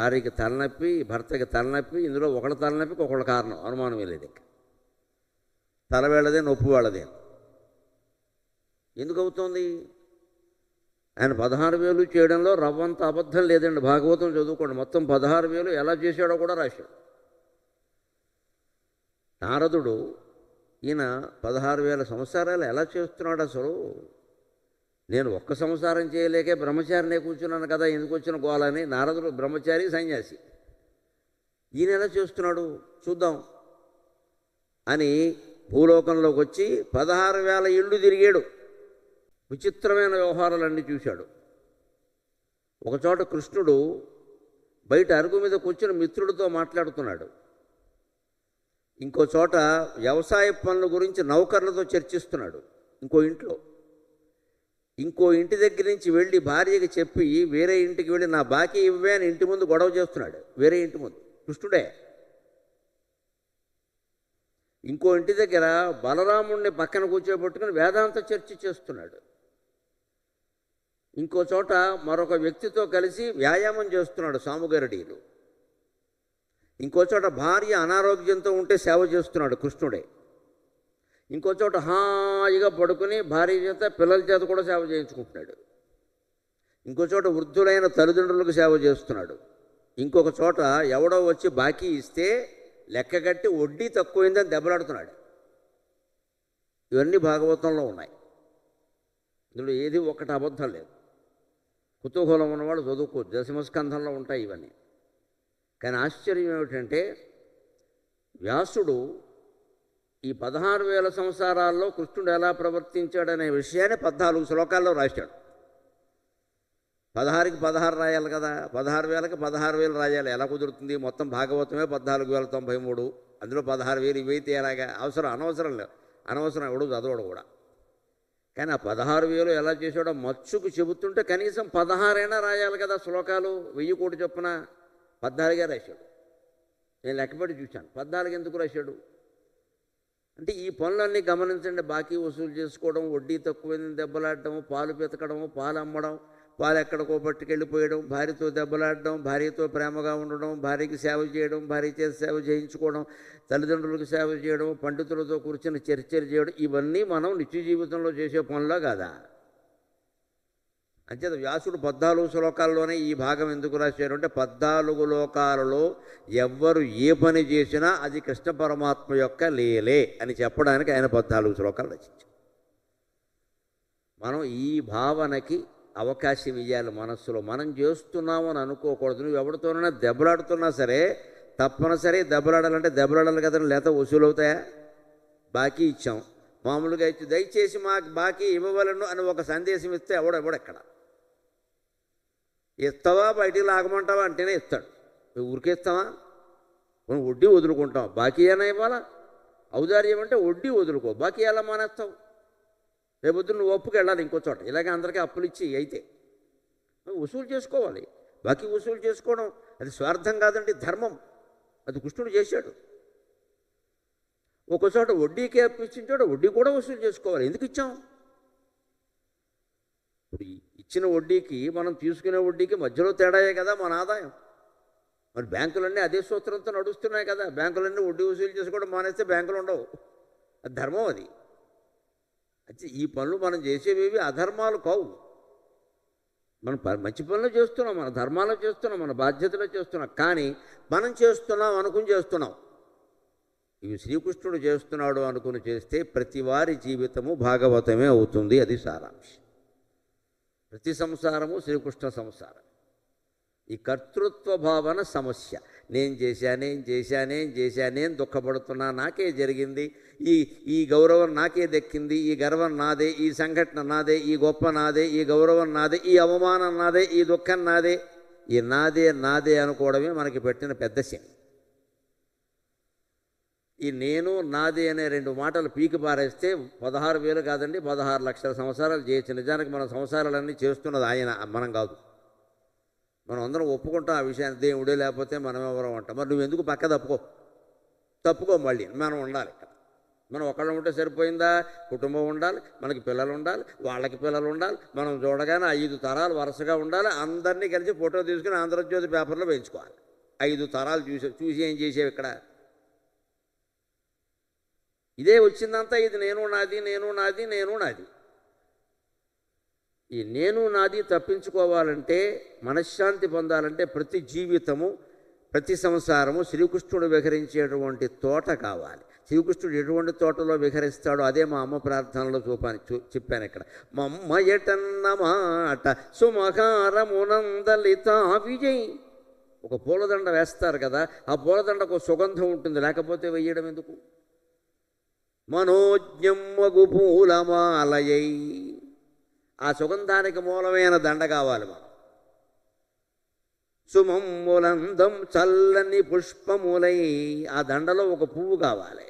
భార్యకి తలనొప్పి, భర్తకి తలనొప్పి, ఇందులో ఒకళ్ళ తలనొప్పికి ఒకళ్ళ కారణం, అనుమానం లేదు. ఇంకా తల వెళ్ళదే, నొప్పి వాళ్ళదే. ఎందుకు అవుతుంది? ఆయన 16,000 చేయడంలో రవ్వంత అబద్ధం లేదండి. భాగవతం చదువుకోండి, మొత్తం 16,000 ఎలా చేశాడో కూడా రాశాడు నారదుడు. ఈయన 16,000 సంవత్సరాలు ఎలా చేస్తున్నాడు అసలు? నేను ఒక్క సంసారం చేయలేకే బ్రహ్మచారినే కూర్చున్నాను కదా, ఎందుకు వచ్చిన గోలని. నారదుడు బ్రహ్మచారి, సన్యాసి. ఈయన ఎలా చేస్తున్నాడు చూద్దాం అని భూలోకంలోకి వచ్చి 16,000 ఇళ్ళు తిరిగాడు. విచిత్రమైన వ్యవహారాలన్నీ చూశాడు. ఒకచోట కృష్ణుడు బయట అరుగు మీద కూర్చుని మిత్రుడితో మాట్లాడుతున్నాడు. ఇంకో చోట వ్యవసాయ పనుల గురించి నౌకర్లతో చర్చిస్తున్నాడు. ఇంకో ఇంటి దగ్గర నుంచి వెళ్ళి భార్యకి చెప్పి వేరే ఇంటికి వెళ్ళి నా బాకీ ఇవ్వే అని ఇంటి ముందు గొడవ చేస్తున్నాడు. వేరే ఇంటి ముందు కృష్ణుడే. ఇంకో ఇంటి దగ్గర బలరాముడిని పక్కన కూర్చోబెట్టుకుని వేదాంత చర్చ చేస్తున్నాడు. ఇంకో చోట మరొక వ్యక్తితో కలిసి వ్యాయామం చేస్తున్నాడు సాముగరడీలు. ఇంకో చోట భార్య అనారోగ్యంతో ఉంటే సేవ చేస్తున్నాడు కృష్ణుడే. ఇంకో చోట హాయిగా పడుకుని భార్య చేత, పిల్లల చేత కూడా సేవ చేయించుకుంటున్నాడు. ఇంకో చోట వృద్ధులైన తల్లిదండ్రులకు సేవ చేస్తున్నాడు. ఇంకొక చోట ఎవడో వచ్చి బాకీ ఇస్తే లెక్కగట్టి వడ్డీ తక్కువైందని దెబ్బలాడుతున్నాడు. ఇవన్నీ భాగవతంలో ఉన్నాయి. ఇందులో ఏది ఒకటి అబద్ధం లేదు. కుతూహలం ఉన్నవాడు చదువుకో, దశమస్కంధంలో ఉంటాయి ఇవన్నీ. కానీ ఆశ్చర్యం ఏమిటంటే వ్యాసుడు ఈ 16,000 సంవత్సరాల్లో కృష్ణుడు ఎలా ప్రవర్తించాడనే విషయాన్ని 14 శ్లోకాల్లో రాశాడు. 16కి 16 రాయాలి కదా, 16,000కి 16,000 రాయాలి. ఎలా కుదురుతుంది? మొత్తం భాగవతమే 14,093, అందులో 16,000 ఇవైతే ఎలాగా? అనవసరం లేదు, అనవసరం, ఎవడు చదవడు కూడా. కానీ ఆ 16,000 ఎలా చేశాడో మచ్చుకు చెబుతుంటే కనీసం 16 రాయాలి కదా శ్లోకాలు. 1000 కోటి చొప్పున 14 రాశాడు. నేను లెక్కపెట్టి చూశాను. 14 ఎందుకు రాశాడు అంటే ఈ పనులన్నీ గమనించండి. బాకీ వసూలు చేసుకోవడం, వడ్డీ తక్కువైందని దెబ్బలాడడం, పాలు పెతకడం, పాలు అమ్మడం, పాలు ఎక్కడికో పట్టుకెళ్ళిపోయడం, భార్యతో దెబ్బలాడడం, భార్యతో ప్రేమగా ఉండడం, భార్యకి సేవ చేయడం, భార్య చేత సేవ చేయించుకోవడం, తల్లిదండ్రులకు సేవ చేయడం, పండితులతో కూర్చొని చర్చలు చేయడం, ఇవన్నీ మనం నిత్య జీవితంలో చేసే పనులా కాదా? అంచేత వ్యాసుడు 14 శ్లోకాల్లోనే ఈ భాగం ఎందుకు రాశారు అంటే 14 లోకాలలో ఎవ్వరు ఏ పని చేసినా అది కృష్ణ పరమాత్మ యొక్క లీలే అని చెప్పడానికి ఆయన 14 శ్లోకాలు రచించారు. మనం ఈ భావనకి అవకాశం ఇవ్వాలి మనస్సులో. మనం చేస్తున్నామని అనుకోకూడదు. నువ్వు ఎవరితోనైనా దెబ్బలాడుతున్నా సరే తప్పనిసరి దెబ్బలాడాలంటే దెబ్బలాడాలి కదా, లేకపోతే వసూలు అవుతాయా? బాకీ ఇచ్చాం, మామూలుగా ఇచ్చి దయచేసి మాకు బాకీ ఇవ్వవలను అని ఒక సందేశం ఇస్తే ఎవడెక్కడ ఇస్తావా? బయటికి లాగమంటావా అంటేనే ఇస్తాడు. ఊరికే ఇస్తావా? మనం వడ్డీ వదులుకుంటాం, బాకీ అయినా ఇవ్వాలా? ఔదార్యం అంటే వడ్డీ వదులుకో, బాకీ ఎలా మానేస్తావు? రేపొద్దు నువ్వు ఒప్పుకు వెళ్ళాలి ఇంకో చోట. ఇలాగే అందరికీ అప్పులు ఇచ్చి అయితే వసూలు చేసుకోవాలి. బాకీ వసూలు చేసుకోవడం అది స్వార్థం కాదండి, ధర్మం. అది కృష్ణుడు చేశాడు. ఒక చోట వడ్డీకి అప్పు ఇచ్చిన చోట వడ్డీ కూడా వసూలు చేసుకోవాలి. ఎందుకు ఇచ్చాం? ఇప్పుడు ఇచ్చిన వడ్డీకి మనం తీసుకునే వడ్డీకి మధ్యలో తేడాయే కదా మన ఆదాయం. మరి బ్యాంకులన్నీ అదే సూత్రంతో నడుస్తున్నాయి కదా. బ్యాంకులన్నీ వడ్డీ వసూలు చేసుకోవడం మానేస్తే బ్యాంకులు ఉండవు. అది ధర్మం. అది ఈ పనులు మనం చేసేవి అధర్మాలు కావు. మనం మంచి పనులు చేస్తున్నాం, మన ధర్మాలు చేస్తున్నాం, మన బాధ్యతలు చేస్తున్నాం. కానీ మనం చేస్తున్నాం అనుకుని చేస్తున్నాం. ఇవి శ్రీకృష్ణుడు చేస్తున్నాడు అనుకుని చేస్తే ప్రతి వారి జీవితము భాగవతమే అవుతుంది. అది సారాంశం. ప్రతి సంసారము శ్రీకృష్ణ సంసారం. ఈ కర్తృత్వ భావన సమస్య. నేను చేశానే దుఃఖపడుతున్నా, నాకే జరిగింది, ఈ గౌరవం నాకే దక్కింది, ఈ గర్వం నాదే, ఈ సంఘటన నాదే, ఈ గొప్ప నాదే, ఈ గౌరవం నాదే, ఈ అవమానం నాదే, ఈ దుఃఖం నాదే. ఈ నాదే అనుకోవడమే మనకి పెట్టిన పెద్ద శని. ఈ నేను నాది అనే 2 మాటలు పీకి పారేస్తే 16,000 కాదండి, 16 లక్షల సంవత్సరాలు చేయొచ్చు. నిజానికి మన సంసారాలన్నీ చేస్తున్నది ఆయన, మనం కాదు. మనం అందరం ఒప్పుకుంటాం ఆ విషయాన్ని. దేవుడే లేకపోతే మనం ఎవరో అంటాం. మరి నువ్వు ఎందుకు పక్క తప్పుకో మళ్ళీ మనం ఉండాలి ఇక్కడ. మనం ఒకళ్ళు ఉంటే సరిపోయిందా? కుటుంబం ఉండాలి, మనకి పిల్లలు ఉండాలి, వాళ్ళకి పిల్లలు ఉండాలి, మనం చూడగానే 5 తరాలు వరుసగా ఉండాలి, అందరినీ కలిసి ఫోటో తీసుకుని ఆంధ్రజ్యోతి పేపర్లో వేయించుకోవాలి. 5 తరాలు చూసి ఏం చేసేవి ఇక్కడ? ఇదే వచ్చిందంతా ఇది నేను నాది నేను నాది నేను నాది. ఈ నేను నాది తప్పించుకోవాలంటే, మనశ్శాంతి పొందాలంటే ప్రతి జీవితము, ప్రతి సంసారము శ్రీకృష్ణుడు విహరించేటువంటి తోట కావాలి. శ్రీకృష్ణుడు ఎటువంటి తోటలో విహరిస్తాడో అదే మా అమ్మ ప్రార్థనలో చెప్పాను ఇక్కడ. మమ్మ ఎటన్న మాట సుమకారమునందలితా విజయ్. ఒక పూలదండ వేస్తారు కదా, ఆ పూలదండకు సుగంధం ఉంటుంది, లేకపోతే వెయ్యడం ఎందుకు? మనోజ్ఞం వగు పూలమాలయై. ఆ సుగంధానికి మూలమైన దండ కావాలి. మనం సుమమ్ములందం చల్లని పుష్పములై. ఆ దండలో ఒక పువ్వు కావాలి.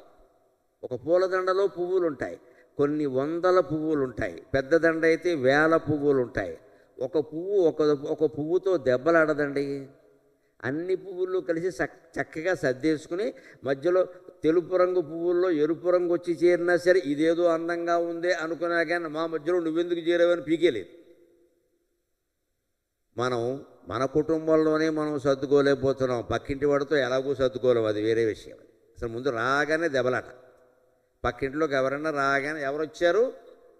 ఒక పూలదండలో పువ్వులు ఉంటాయి, కొన్ని వందల పువ్వులు ఉంటాయి. పెద్ద దండ అయితే 1000 పువ్వులు ఉంటాయి. ఒక పువ్వు ఒక పువ్వుతో దెబ్బలాడదండి. అన్ని పువ్వులు కలిసి చక్కగా సర్దేసుకుని మధ్యలో తెలుపు రంగు పువ్వుల్లో ఎరుపు రంగు వచ్చి చేరినా సరే ఇదేదో అందంగా ఉందే అనుకున్నా కానీ మా మధ్యలో నువ్వెందుకు చేరావని పీకేలేదు. మనం మన కుటుంబంలోనే మనం సర్దుకోలేకపోతున్నాం, పక్కింటి వాడితో ఎలాగో సర్దుకోలేము, అది వేరే విషయం. అసలు ముందు రాగానే దెబ్బలాట. పక్కింట్లోకి ఎవరన్నా రాగానే ఎవరు వచ్చారు,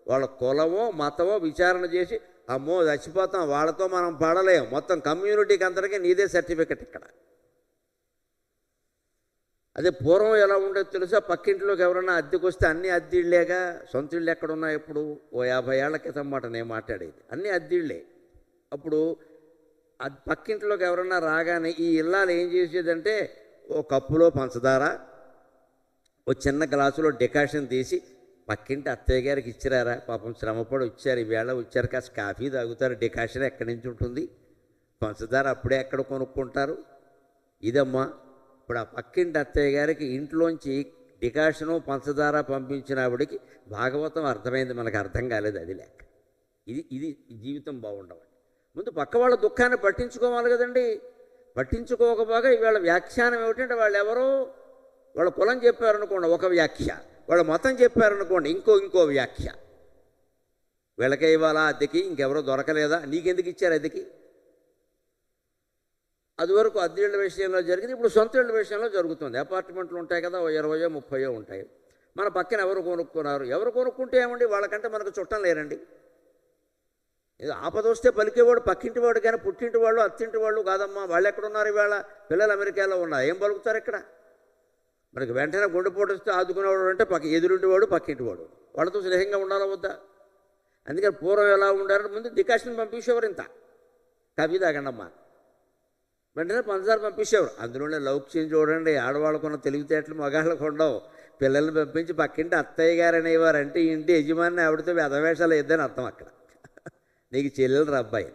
వాళ్ళ కులమో మతమో విచారణ చేసి అమ్మో చచ్చిపోతాం, వాళ్ళతో మనం పడలేం, మొత్తం కమ్యూనిటీకి అందరికీ నీదే సర్టిఫికెట్ ఇక్కడ. అదే పూర్వం ఎలా ఉండేది తెలుసా? పక్కింట్లోకి ఎవరన్నా అద్దెకు వస్తే అన్నీ అద్దెళ్ళేగా, సొంత ఇళ్ళు ఎక్కడున్నాయి? ఎప్పుడు ఓ 50 ఏళ్ల క్రితం మాట నేను మాట్లాడేది, అన్నీ అద్దెళ్ళే. అప్పుడు పక్కింట్లోకి ఎవరన్నా రాగానే ఈ ఇల్లాలు ఏం చేసేదంటే ఓ కప్పులో పంచదార, ఓ చిన్న గ్లాసులో డికాషన్ తీసి పక్కింటి అత్తయ్య గారికి ఇచ్చిరారా, పాపం శ్రమపడి వచ్చారు, ఈవేళ వచ్చారు, కాస్త కాఫీ తాగుతారు, డికాషన్ ఎక్కడి నుంచి ఉంటుంది, పంచదార అప్పుడే ఎక్కడ కొనుక్కుంటారు, ఇదమ్మా. ఇప్పుడు ఆ పక్కింటి అత్తయ్య గారికి ఇంట్లోంచి డికాషను పంచదార పంపించిన ఆవిడికి భాగవతం అర్థమైంది, మనకు అర్థం కాలేదు, అది లేక. ఇది జీవితం బాగుండవాలి. ముందు పక్క వాళ్ళ దుఃఖాన్ని పట్టించుకోవాలి కదండి. పట్టించుకోకపోగా ఇవాళ వ్యాఖ్యానం ఏమిటంటే వాళ్ళు ఎవరో వాళ్ళ కులం చెప్పారనుకోండి ఒక వ్యాఖ్య, వాళ్ళ మతం చెప్పారనుకోండి ఇంకో వ్యాఖ్య. వీళ్ళకే ఇవ్వాలా అద్దెకి, ఇంకెవరో దొరకలేదా, నీకెందుకు ఇచ్చారు అద్దెకి? అదివరకు అద్దె ఇళ్ళ విషయంలో జరిగింది, ఇప్పుడు సొంత ఇళ్ళ విషయంలో జరుగుతుంది. అపార్ట్మెంట్లు ఉంటాయి కదా, 20 30 ఉంటాయి. మన పక్కన ఎవరు కొనుక్కున్నారు, ఎవరు కొనుక్కుంటే ఏమండి, వాళ్ళకంటే మనకు చుట్టం లేరండి. ఏదో ఆపదొస్తే పలికేవాడు పక్కింటి వాడు కానీ పుట్టింటి వాళ్ళు అత్తింటి వాళ్ళు కాదమ్మా. వాళ్ళు ఎక్కడున్నారు ఇవాళ? పిల్లలు అమెరికాలో ఉన్నారు, ఏం పలుకుతారు ఇక్కడ? మనకి వెంటనే గుండెపోటు వస్తే ఆదుకునేవాడు అంటే ఎదురుంటివాడు పక్కింటివాడు, వాళ్ళతో స్నేహంగా ఉండాలా వద్దా? అందుకని పూర్వం ఎలా ఉండారంటే ముందు డికాషన్ పంపించేవారు, ఇంత కవి తాగండమ్మా, వెంటనే పంచదార పంపించేవారు. అందులోనే లౌక్యం చూడండి, ఆడవాళ్ళకున్న తెలివితేటలు మగాళ్ళకు ఉండవు. పిల్లల్ని పంపించి పక్కింటి అత్తయ్య గారు అనేవారు అంటే ఇంటి యజమాని ఆవిడతో వెధవేషాలు వేద్దని అర్థం. అక్కడ నీకు చెల్లెలు అబ్బాయి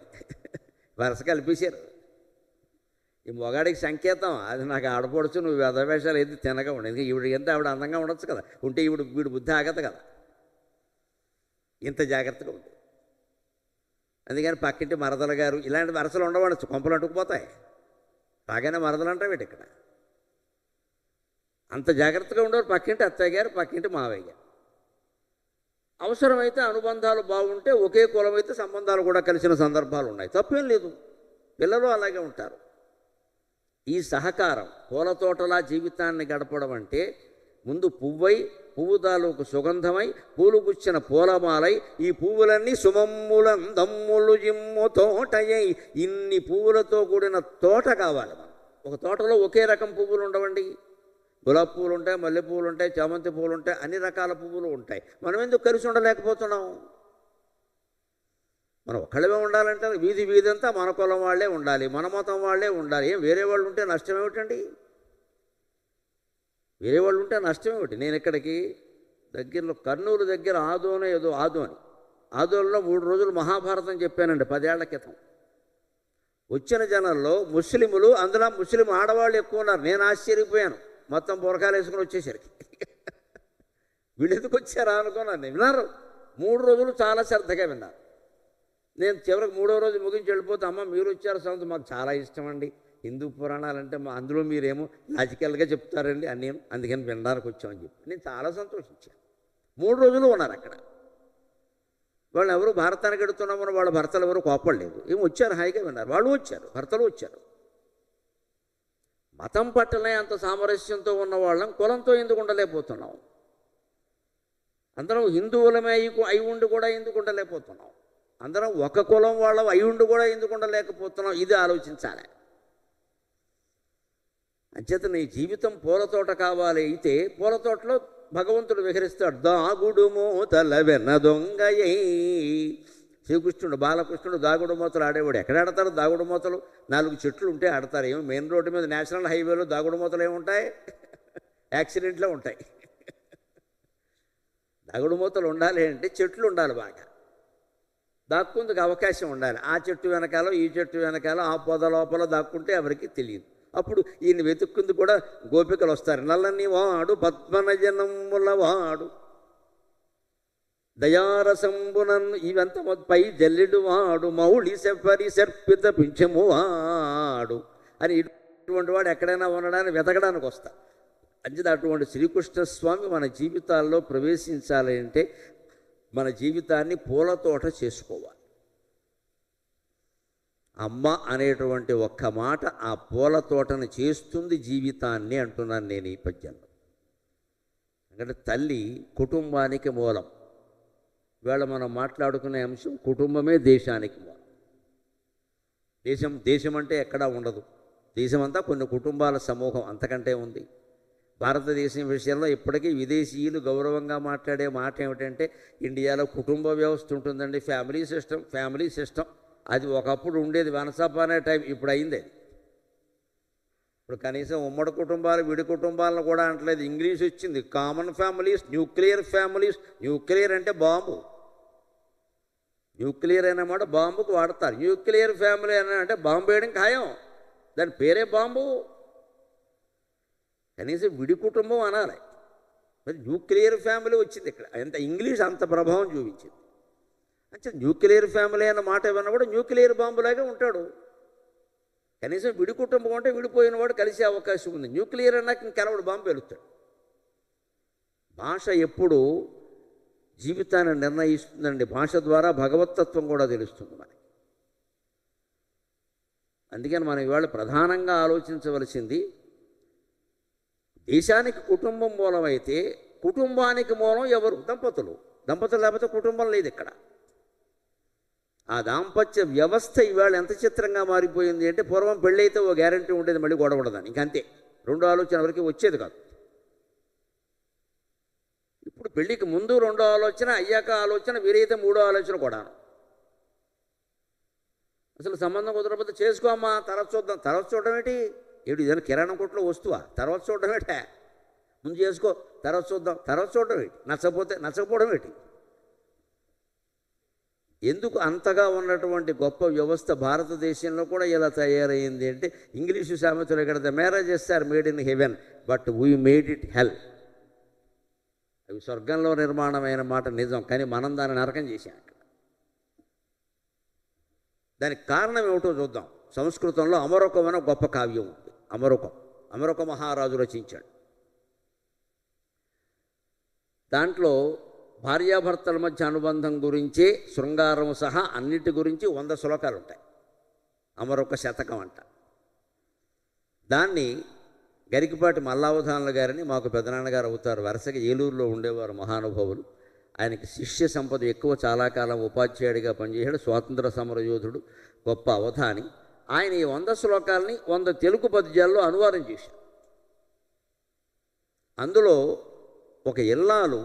వరుస కలిపేశారు. ఈ మొగాడికి సంకేతం, అది నాకు ఆడపడచ్చు, నువ్వు వెధవేషాలు ఏది తినగా ఉండదు. ఈవిడ ఎంత ఆవిడ అందంగా ఉండొచ్చు కదా, ఉంటే వీడి బుద్ధి ఆగదు కదా, ఇంత జాగ్రత్తగా ఉంది. అందుకని పక్కింటి మరదల గారు ఇలాంటి వరసలు ఉండవచ్చు, కొంపలు అంటుకుపోతాయి. బాగానే మరదలు అంటే వీటి ఇక్కడ అంత జాగ్రత్తగా ఉండేవారు పక్కింటి అత్తయ్య గారు, పక్కింటి మావయ్య గారు. అవసరమైతే అనుబంధాలు బాగుంటే ఒకే కులమైతే సంబంధాలు కూడా కలిసిన సందర్భాలు ఉన్నాయి, తప్పేం లేదు. పిల్లలు అలాగే ఉంటారు. ఈ సహకారం పూల తోటలా జీవితాన్ని గడపడం అంటే ముందు పువ్వు తాలూకు సుగంధమై పూలు గుచ్చిన పూలమాలై ఈ పువ్వులన్నీ సుమమ్ములందమ్ములు జిమ్ము తోటయ్యై. ఇన్ని పువ్వులతో కూడిన తోట కావాలి. మనం ఒక తోటలో ఒకే రకం పువ్వులు ఉండవండి. గులాబీ పువ్వులు ఉంటాయి, మల్లె పువ్వులు ఉంటాయి, చామంతి పువ్వులు ఉంటాయి, అన్ని రకాల పువ్వులు ఉంటాయి. మనం ఎందుకు కలిసి ఉండలేకపోతున్నాం? మనం ఒక్కళ్ళమే ఉండాలంటే వీధి అంతా మన కులం వాళ్ళే ఉండాలి, మన మతం వాళ్ళే ఉండాలి. ఏం వేరే వాళ్ళు ఉంటే నష్టం ఏమిటండి? వేరే వాళ్ళు ఉంటే నష్టం ఏమిటి? నేను ఇక్కడికి దగ్గరలో కర్నూలు దగ్గర ఆదోనిలో 3 రోజులు మహాభారతం చెప్పానండి 10 ఏళ్ల క్రితం. వచ్చిన జనంలో ముస్లిములు, అందులో ముస్లిం ఆడవాళ్ళు ఎక్కువ ఉన్నారు. నేను ఆశ్చర్యపోయాను, మొత్తం బురకాలు వేసుకుని వచ్చేసరికి. వీళ్ళు ఎందుకు వచ్చారా అనుకున్నాను. విన్నారు 3 రోజులు చాలా శ్రద్ధగా విన్నారు. నేను చివరికి 3వ రోజు ముగించి వెళ్ళిపోతే, అమ్మ మీరు వచ్చారు సంగతి మాకు చాలా ఇష్టం అండి, హిందూ పురాణాలంటే అందులో మీరేమో లాజికల్గా చెప్తారండి అని నేను అందుకని వినడానికి వచ్చామని చెప్పి నేను చాలా సంతోషించాను. 3 రోజులు ఉన్నారు అక్కడ. వాళ్ళు ఎవరు భారతానికి ఎడుతున్నామని వాళ్ళ భర్తలు ఎవరు కోపడలేదు, ఏమి వచ్చారు, హాయిగా విన్నారు. వాళ్ళు వచ్చారు, భర్తలు వచ్చారు. మతం పట్లనే అంత సామరస్యంతో ఉన్న వాళ్ళం కులంతో ఎందుకు ఉండలేకపోతున్నాం? అందరం హిందువులమే అయి ఉండి కూడా ఎందుకు ఉండలేకపోతున్నాం? అందరం ఒక కులం వాళ్ళం అయి ఉండి కూడా ఎందుకు ఉండలేకపోతున్నాం? ఇది ఆలోచించాలి. అంచేత నీ జీవితం పూలతోట కావాలి. అయితే పూలతోటలో భగవంతుడు విహరిస్తాడు. దాగుడు మూతల వెన్న దొంగయే. శ్రీకృష్ణుడు బాలకృష్ణుడు దాగుడు మూతలు ఆడేవాడు. ఎక్కడ ఆడతారు దాగుడు మూతలు? 4 చెట్లు ఉంటే ఆడతారు. ఏమో మెయిన్ రోడ్డు మీద నేషనల్ హైవేలో దాగుడు మూతలు ఏముంటాయి? యాక్సిడెంట్లో ఉంటాయి. దాగుడు మూతలు ఉండాలి అంటే చెట్లు ఉండాలి, బాగా దాక్కుందుకు అవకాశం ఉండాలి. ఆ చెట్టు వెనకాల ఈ చెట్టు వెనకాల ఆ పొద లోపల దాక్కుంటే ఎవరికి తెలియదు. అప్పుడు ఈయన వెతుక్కుంది కూడా గోపికలు వస్తారు. నల్లని వాడు పద్మనజనముల వాడు దయారసంబునన్ ఇవంతా పై జల్లెడు వాడు మౌళి సెప్పరి సర్పిత పింఛము వాడు అని ఇటువంటి వాడు ఎక్కడైనా ఉండడానికి వెతకడానికి వస్తా. అంచేత అటువంటి శ్రీకృష్ణస్వామి మన జీవితాల్లో ప్రవేశించాలి అంటే మన జీవితాన్ని పూలతోట చేసుకోవాలి. అమ్మ అనేటువంటి ఒక్క మాట ఆ పూల తోటను చేస్తుంది జీవితాన్ని అంటున్నాను నేను ఈ పద్యంలో. ఎందుకంటే తల్లి కుటుంబానికి మూలం. ఇవాళ మనం మాట్లాడుకునే అంశం కుటుంబమే దేశానికి మూలం. దేశం అంటే ఎక్కడా ఉండదు. దేశమంతా కొన్ని కుటుంబాల సమూహం, అంతకంటే ఉంది. భారతదేశం విషయంలో ఇప్పటికీ విదేశీయులు గౌరవంగా మాట్లాడే మాట ఏమిటంటే ఇండియాలో కుటుంబ వ్యవస్థ ఉంటుందండి, ఫ్యామిలీ సిస్టమ్. అది ఒకప్పుడు ఉండేది, వనసప్ అనే టైం, ఇప్పుడు అయింది అది. ఇప్పుడు కనీసం ఉమ్మడి కుటుంబాలు విడి కుటుంబాలను కూడా అంటలేదు. ఇంగ్లీష్ వచ్చింది, common families, nuclear families. Nuclear అంటే బాంబు. న్యూక్లియర్ అన్నమాట బాంబుకు వాడతారు. న్యూక్లియర్ ఫ్యామిలీ అని అంటే బాంబు వేయడం ఖాయం, దాని పేరే బాంబు. కనీసం విడి కుటుంబం అనాలి. మరి న్యూక్లియర్ ఫ్యామిలీ వచ్చింది ఇక్కడ. ఎంత ఇంగ్లీష్ అంత ప్రభావం చూపించింది. అంటే న్యూక్లియర్ ఫ్యామిలీ అన్న మాట ఏమన్నా కూడా న్యూక్లియర్ బాంబులాగే ఉంటాడు. కనీసం విడి కుటుంబం అంటే విడిపోయిన వాడు కలిసే అవకాశం ఉంది. న్యూక్లియర్ అన్నాక ఇంకెలవాడు బాంబు పేలుస్తాడు. భాష ఎప్పుడు జీవితాన్ని నిర్ణయిస్తుందండి. భాష ద్వారా భగవతత్వం కూడా తెలుస్తుంది మనకి. అందుకని మనం ఇవాళ ప్రధానంగా ఆలోచించవలసింది, దేశానికి కుటుంబం మూలమైతే కుటుంబానికి మూలం ఎవరు? దంపతులు లేకపోతే కుటుంబం లేదు ఇక్కడ. ఆ దాంపత్య వ్యవస్థ ఇవాళ ఎంత చిత్రంగా మారిపోయింది అంటే, పూర్వం పెళ్ళైతే ఓ గ్యారంటీ ఉండేది, మళ్ళీ గొడవ ఉండదని. ఇంకంతే, రెండో ఆలోచన ఎవరికి వచ్చేది కాదు. ఇప్పుడు పెళ్ళికి ముందు రెండో ఆలోచన, అయ్యాక ఆలోచన, వీరైతే మూడో ఆలోచన కూడాను. అసలు సంబంధం కుదరకపోతే చేసుకోమ్మా, తర్వాత చూద్దాం. తర్వాత చూడడం ఏంటి? ఏదైనా కిరాణం కొట్లో వస్తువా? తర్వాత చూడడం ఏంటే? ముందు చేసుకో, తర్వాత చూద్దాం. తర్వాత చూడడం ఏంటి? నచ్చకపోవడం ఏంటి? ఎందుకు అంతగా ఉన్నటువంటి గొప్ప వ్యవస్థ భారతదేశంలో కూడా ఇలా తయారైంది అంటే, ఇంగ్లీషు సామెతలు ఇక్కడ the marriages are made in heaven but we made it hell. అవి స్వర్గంలో నిర్మాణమైన మాట నిజం, కానీ మనం దాన్ని నరకం చేశాం అక్కడ. దానికి కారణం ఏమిటో చూద్దాం. సంస్కృతంలో అమరకం అనే గొప్ప కావ్యం ఉంది. అమరక మహారాజు రచించాడు. దాంట్లో భార్యాభర్తల మధ్య అనుబంధం గురించే శృంగారం సహా అన్నిటి గురించి 100 శ్లోకాలు ఉంటాయి. అమరొక శతకం అంట. దాన్ని గరికపాటి మల్లావధానుల గారిని, మాకు పెదనాన్నగారు అవుతారు, వరుసగా ఏలూరులో ఉండేవారు మహానుభావులు. ఆయనకి శిష్య సంపద ఎక్కువ, చాలా కాలం ఉపాధ్యాయుడిగా పనిచేశాడు. స్వాతంత్ర సమర యోధుడు, గొప్ప అవధాని. ఆయన ఈ 100 శ్లోకాలని 100 తెలుగు పద్యాల్లో అనువాదం చేశారు. అందులో ఒక ఇల్లాలు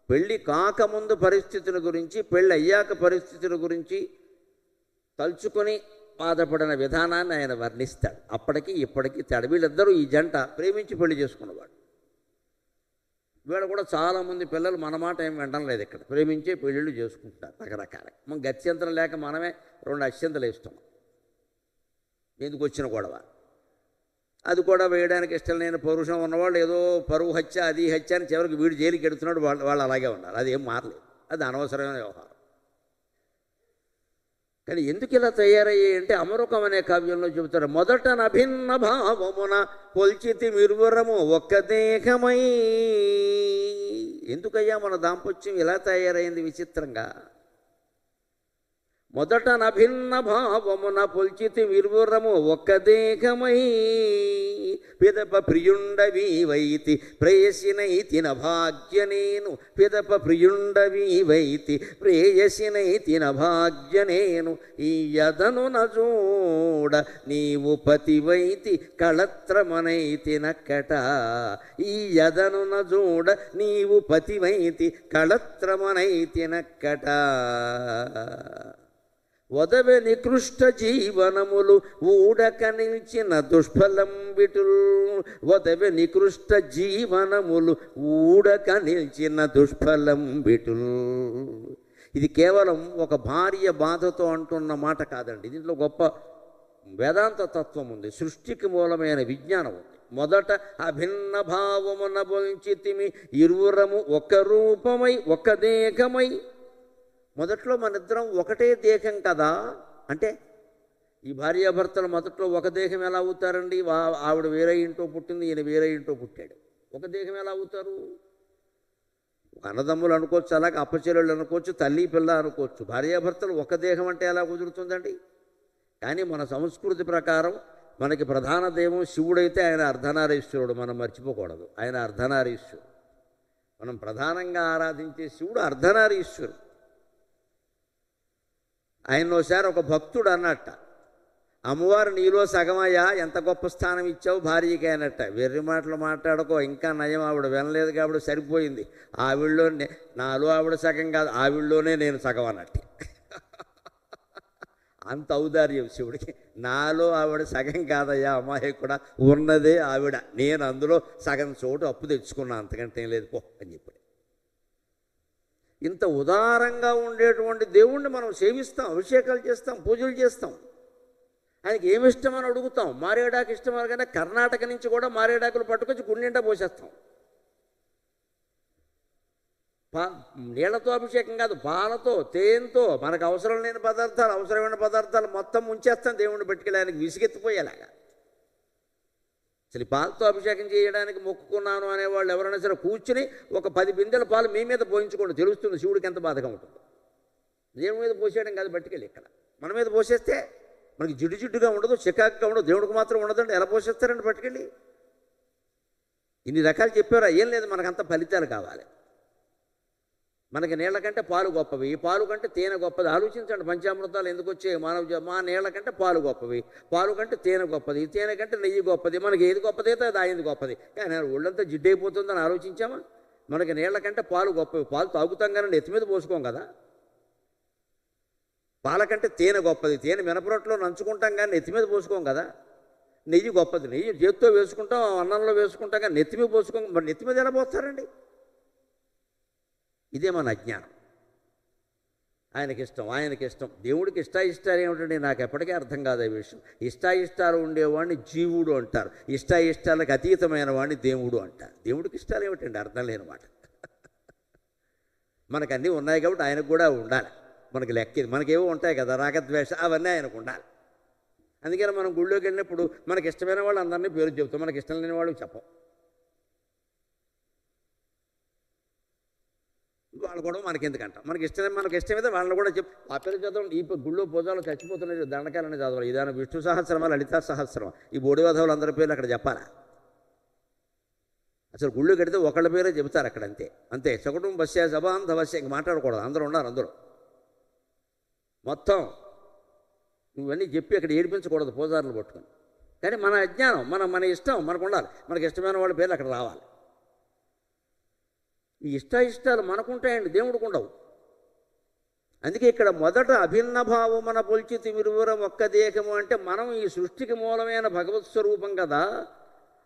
పెళ్ళి కాకముందు పరిస్థితుల గురించి, పెళ్ళి అయ్యాక పరిస్థితుల గురించి తలుచుకొని బాధపడిన విధానాన్ని ఆయన వర్ణిస్తాడు. అప్పటికి ఇప్పటికీ తేడా. వీళ్ళిద్దరూ, ఈ జంట ప్రేమించి పెళ్లి చేసుకున్నవాడు. వీళ్ళు కూడా చాలామంది పిల్లలు మన మాట ఏం వినడం లేదు. ఇక్కడ ప్రేమించే పెళ్ళిళ్ళు చేసుకుంటారు రకరకాల. మనం గత్యంతరం లేక మనమే 2 అత్యంతలు వేస్తున్నాం. ఎందుకు వచ్చిన గొడవ? అది కూడా వేయడానికి ఇష్టం లేని పౌరుషం ఉన్నవాళ్ళు ఏదో పరువు హత్య, అది హత్య అని చివరికి వీడు జైలుకి ఎడుతున్నాడు. వాళ్ళు అలాగే ఉన్నారు. అది ఏం మారలేదు. అది అనవసరమైన వ్యవహారం. కానీ ఎందుకు ఇలా తయారయ్యాయి అంటే అమరుకం అనే కావ్యంలో చెబుతారు, మొదట నభిన్న భావమున కొల్చితి మిర్వరము ఒక్క దేహమై. ఎందుకయ్యా మన దాంపత్యం ఇలా తయారైంది విచిత్రంగా? మొదట నభిన్న భావమున పొల్చితి విర్వురము ఒక్క దేహమై, పిదప ప్రియుండవీవైతి ప్రేయసినైతి నభాగ్య నేను. పిదప ప్రియుండవీవైతి ప్రేయసినైతి నభాగ్య నేను. ఈ యదను నజూడ నీవు పతివైతి కళత్రమనైతి నక్కట. ఈ యదను నజూడ నీవు పతివైతి కళత్రమనైతి నక్కట. వదవె నికృష్ట జీవనములు ఊడక నిలిచిన దుష్ఫలం బిటుల్. వదవె నికృష్ట జీవనములు ఊడక నిలిచిన దుష్ఫలం బిటుల్. ఇది కేవలం ఒక భార్య బాధతో అంటున్న మాట కాదండి, దీంట్లో గొప్ప వేదాంత తత్వం ఉంది, సృష్టికి మూలమైన విజ్ఞానం ఉంది. మొదట అభిన్న భావమున బొంచితిమి ఇరువురము ఒక రూపమై ఒక దేహమై. మొదట్లో మన ఇద్దరం ఒకటే దేహం కదా అంటే, ఈ భార్యాభర్తలు మొదట్లో ఒక దేహం ఎలా అవుతారండి? ఆవిడ వేరే ఇంట్లో పుట్టింది, ఈయన వేరే ఇంట్లో పుట్టాడు. ఒక దేహం ఎలా అవుతారు? అన్నదమ్ములు అనుకోవచ్చు, అలాగే అప్పచెల్లెళ్ళు అనుకోవచ్చు, తల్లి పిల్ల అనుకోవచ్చు. భార్యాభర్తలు ఒక దేహం అంటే ఎలా కుదురుతుందండి? కానీ మన సంస్కృతి ప్రకారం మనకి ప్రధాన దైవం శివుడైతే ఆయన అర్ధనారీశ్వరుడు, మనం మర్చిపోకూడదు. ఆయన అర్ధనారీశ్వరుడు. మనం ప్రధానంగా ఆరాధించే శివుడు అర్ధనారీశ్వరుడు. ఆయన ఒకసారి ఒక భక్తుడు అన్నట్ట, అమ్మవారు నీలో సగమయ్యా, ఎంత గొప్ప స్థానం ఇచ్చావు భార్యకి అన్నట్ట. వెర్రి మాటలు మాట్లాడుకో, ఇంకా నయం, ఆవిడ వినలేదు కాబట్టి సరిపోయింది. ఆవిడలో నాలో ఆవిడ సగం కాదు, ఆవిడలోనే నేను సగం అన్నట్టు. అంత ఔదార్యం శివుడికి. నాలో ఆవిడ సగం కాదయ్యా అమ్మాయి కూడా, ఉన్నదే ఆవిడ, నేను అందులో సగం చోటు అప్పు తెచ్చుకున్నా, అంతకంటే ఏం లేదు పో అని చెప్పాడు. ఇంత ఉదారంగా ఉండేటువంటి దేవుణ్ణి మనం సేవిస్తాం, అభిషేకాలు చేస్తాం, పూజలు చేస్తాం. ఆయనకి ఏమి ఇష్టమని అడుగుతాం. మారేడాకు ఇష్టమని కానీ కర్ణాటక నుంచి కూడా మారేడాకులు పట్టుకొచ్చి గుండెంట పోసేస్తాం. నీళ్లతో అభిషేకం కాదు, పాలతో, తేనెతో, మనకు అవసరం లేని పదార్థాలు, అవసరమైన పదార్థాలు మొత్తం ముంచేస్తాం దేవుణ్ణి పట్టుకెళ్ళి, ఆయనకి విసిగెత్తిపోయేలాగా. అసలు పాలతో అభిషేకం చేయడానికి మొక్కుకున్నాను అనేవాళ్ళు ఎవరైనా సరే కూర్చుని ఒక 10 బిందెల పాలు మీ మీద పోయించుకోండి, తెలుస్తుంది శివుడికి ఎంత బాధగా ఉంటుందో. దేవుడి మీద పోసేయడం కాదు పట్టుకెళ్ళి, ఇక్కడ మన మీద పోసేస్తే మనకి జిడ్డుగా ఉండదు, చికాకుగా ఉండదు, దేవుడికి మాత్రం ఉండదండి. ఎలా పోసేస్తారండి పట్టుకెళ్ళి? ఇన్ని రకాలు చెప్పారా? ఏం లేదు, మనకంత ఫలితాలు కావాలి. మనకి నీళ్ల కంటే పాలు గొప్పవి, ఈ పాలు కంటే తేనె గొప్పది. ఆలోచించండి, పంచామృతాలు ఎందుకు వచ్చాయి? మా నీళ్ల కంటే పాలు గొప్పవి, పాలు కంటే తేనె గొప్పది, తేనె కంటే నెయ్యి గొప్పది. మనకి ఏది గొప్పది అయితే అది ఆయనది గొప్పది. కానీ ఒళ్ళంతా జిడ్డైపోతుందని ఆలోచించామా? మనకి నీళ్ల కంటే పాలు గొప్పవి, పాలు తాగుతాం కానీ నెత్తి మీద పోసుకోం కదా. పాల కంటే తేనె గొప్పది, తేనె మినపరొట్లో నంచుకుంటాం కానీ నెత్తి మీద పోసుకోం కదా. నెయ్యి గొప్పది, నెయ్యి చేతితో వేసుకుంటాం, అన్నంలో వేసుకుంటాం కానీ నెత్తి మీద పోసుకోం. మరి నెత్తి మీద ఎలా పోస్తారండి? ఇదే మన అజ్ఞానం. ఆయనకిష్టం. దేవుడికి ఇష్టాయిష్టాలు ఏమిటండి? నాకు ఎప్పటికీ అర్థం కాదు ఈ విషయం. ఇష్టాయిష్టాలు ఉండేవాడిని జీవుడు అంటారు, ఇష్టాయిష్టాలకు అతీతమైన వాడిని దేవుడు అంటారు. దేవుడికి ఇష్టాలు ఏమిటండి? అర్థం లేని మాట. మనకు అన్నీ ఉన్నాయి కాబట్టి ఆయనకు కూడా ఉండాలి. మనకి లెక్కేది, మనకేవో ఉంటాయి కదా, రాగద్వేష, అవన్నీ ఆయనకు ఉండాలి. అందుకని మనం గుళ్ళోకి వెళ్ళినప్పుడు మనకి ఇష్టమైన వాళ్ళు అందరినీ పేరు చెబుతాం, మనకి ఇష్టం లేని వాళ్ళు చెప్పం. వాళ్ళు కూడా మనకి ఎందుకంటాం, మనకి ఇష్టమైతే వాళ్ళని కూడా చెప్పు. ఆ పేరు చదవండి, ఈ గుళ్ళో పూజలు చచ్చిపోతున్నాయి, దండకాలని చదవాలి. ఇదాన విష్ణు సహస్రమా, లలితా సహస్రమా, ఈ బోడివాధవులు అందరి పేర్లు అక్కడ చెప్పాలా? అసలు గుళ్ళు కడితే ఒకళ్ళ పేరే చెబుతారు అక్కడ, అంతే. సకుటుంబ బస్య సభాంత బస్య, ఇంక మాట్లాడకూడదు, అందరూ ఉన్నారు అందరూ. మొత్తం నువ్వన్నీ చెప్పి అక్కడ ఏడిపించకూడదు పూజారులు పట్టుకొని. కానీ మన అజ్ఞానం, మన ఇష్టం మనకు ఉండాలి, మనకి ఇష్టమైన వాళ్ళ పేర్లు అక్కడ రావాలి. ఈ ఇష్టాయిష్టాలు మనకుంటాయండి, దేవుడికి ఉండవు. అందుకే ఇక్కడ మొదట అభిన్న భావమున పొల్చితి విరువురం ఒక్క దేహము అంటే మనం ఈ సృష్టికి మూలమైన భగవత్ స్వరూపం కదా,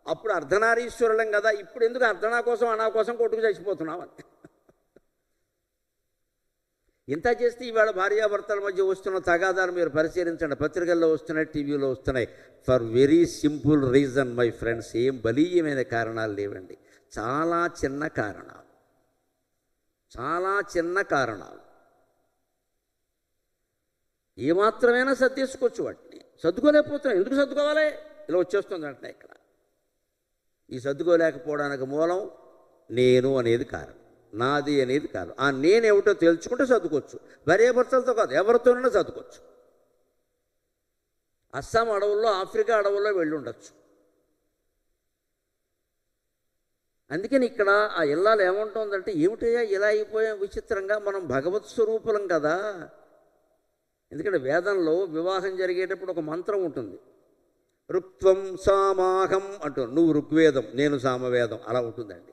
అప్పుడు అర్ధనారీశ్వరులం కదా. ఇప్పుడు ఎందుకు అర్ధనా కోసం అనా కోసం కొట్టుకు చచ్చిపోతున్నామని. ఇంత చేస్తే ఈవేళ భార్యాభర్తల మధ్య వస్తున్న తగాదాలు మీరు పరిశీలించండి, పత్రికల్లో వస్తున్నాయి, టీవీలో వస్తున్నాయి. For very simple reason my friends. ఏం బలీయమైన కారణాలు లేవండి, చాలా చిన్న కారణాలు. ఏమాత్రమైనా సర్దేసుకోవచ్చు వాటిని. సర్దుకోలేకపోతున్నాం. ఎందుకు సర్దుకోవాలి? ఇలా వచ్చేస్తుంది అంటే ఇక్కడ ఈ సర్దుకోలేకపోవడానికి మూలం నేను అనేది కారణం, నాది అనేది కారణం. ఆ నేనేమిటో తెలుసుకుంటే సర్దుకోవచ్చు. భార్యాభర్తలతో కాదు, ఎవరితోనైనా సర్దుకోవచ్చు. అస్సాం అడవుల్లో, ఆఫ్రికా అడవుల్లో వెళ్ళి ఉండొచ్చు. అందుకని ఇక్కడ ఆ ఇల్లాలు ఏమంటుందంటే, ఏమిటయ్యా ఇలా అయిపోయాం విచిత్రంగా, మనం భగవత్ స్వరూపులం కదా. ఎందుకంటే వేదంలో వివాహం జరిగేటప్పుడు ఒక మంత్రం ఉంటుంది. ఋక్త్వం సామాహం అంటూ, నువ్వు ఋగ్వేదం, నేను సామవేదం, అలా ఉంటుందండి.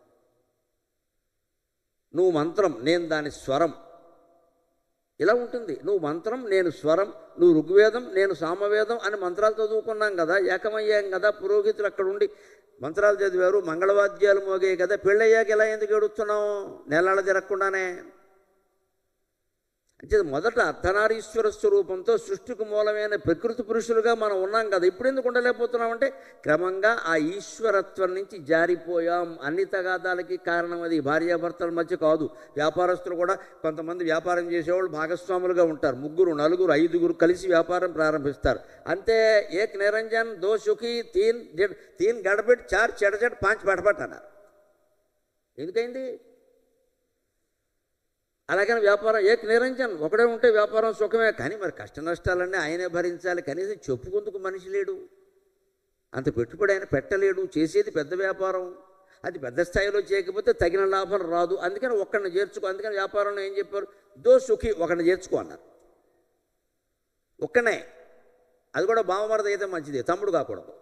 నువ్వు మంత్రం, నేను దాని స్వరం, ఇలా ఉంటుంది. నువ్వు మంత్రం, నేను స్వరం, నువ్వు ఋగ్వేదం, నేను సామవేదం అని మంత్రాలు చదువుకున్నాం కదా, ఏకమయ్యాం కదా. పురోహితులు అక్కడ ఉండి మంత్రాలు చదివారు, మంగళవాద్యాలు మోగాయి కదా. పెళ్ళయ్యాక ఇలా ఎందుకు ఏడుస్తున్నావు? నెలలు తిరగకుండానే. అంటే మొదట అర్ధనారీశ్వర స్వరూపంతో సృష్టికి మూలమైన ప్రకృతి పురుషులుగా మనం ఉన్నాం కదా. ఇప్పుడు ఎందుకు ఉండలేకపోతున్నామంటే క్రమంగా ఆ ఈశ్వరత్వం నుంచి జారిపోయాం. అన్ని తగాదాలకి కారణం అది భార్యాభర్తల మధ్య కాదు. వ్యాపారస్తులు కూడా కొంతమంది వ్యాపారం చేసేవాళ్ళు భాగస్వాములుగా ఉంటారు. 3, 4, 5 కలిసి వ్యాపారం ప్రారంభిస్తారు. అంతే. ఏక్ నిరంజన్, దో సుఖీ, తీన్ గడబెట్, 4 చెడచెట్, 5 పటపట్ అన్నారు. ఎందుకైంది? అలాగని వ్యాపారం ఏక్ నిరంజన్, ఒకడే ఉంటే వ్యాపారం సుఖమే. కానీ మరి కష్ట నష్టాలన్నీ ఆయనే భరించాలి. కనీసం చెప్పుకుందుకు మనిషి లేడు, అంత పెట్టుబడి ఆయన పెట్టలేడు. చేసేది పెద్ద వ్యాపారం, అది పెద్ద స్థాయిలో చేయకపోతే తగిన లాభం రాదు. అందుకని ఒక్కడిని చేర్చుకో. అందుకని వ్యాపారంలో ఏం చెప్పారు? దో సుఖీ, ఒకడిని చేర్చుకో అన్నారు. ఒక్కనే, అది కూడా బావమరది అయితే మంచిది, తమ్ముడు కాకూడదు.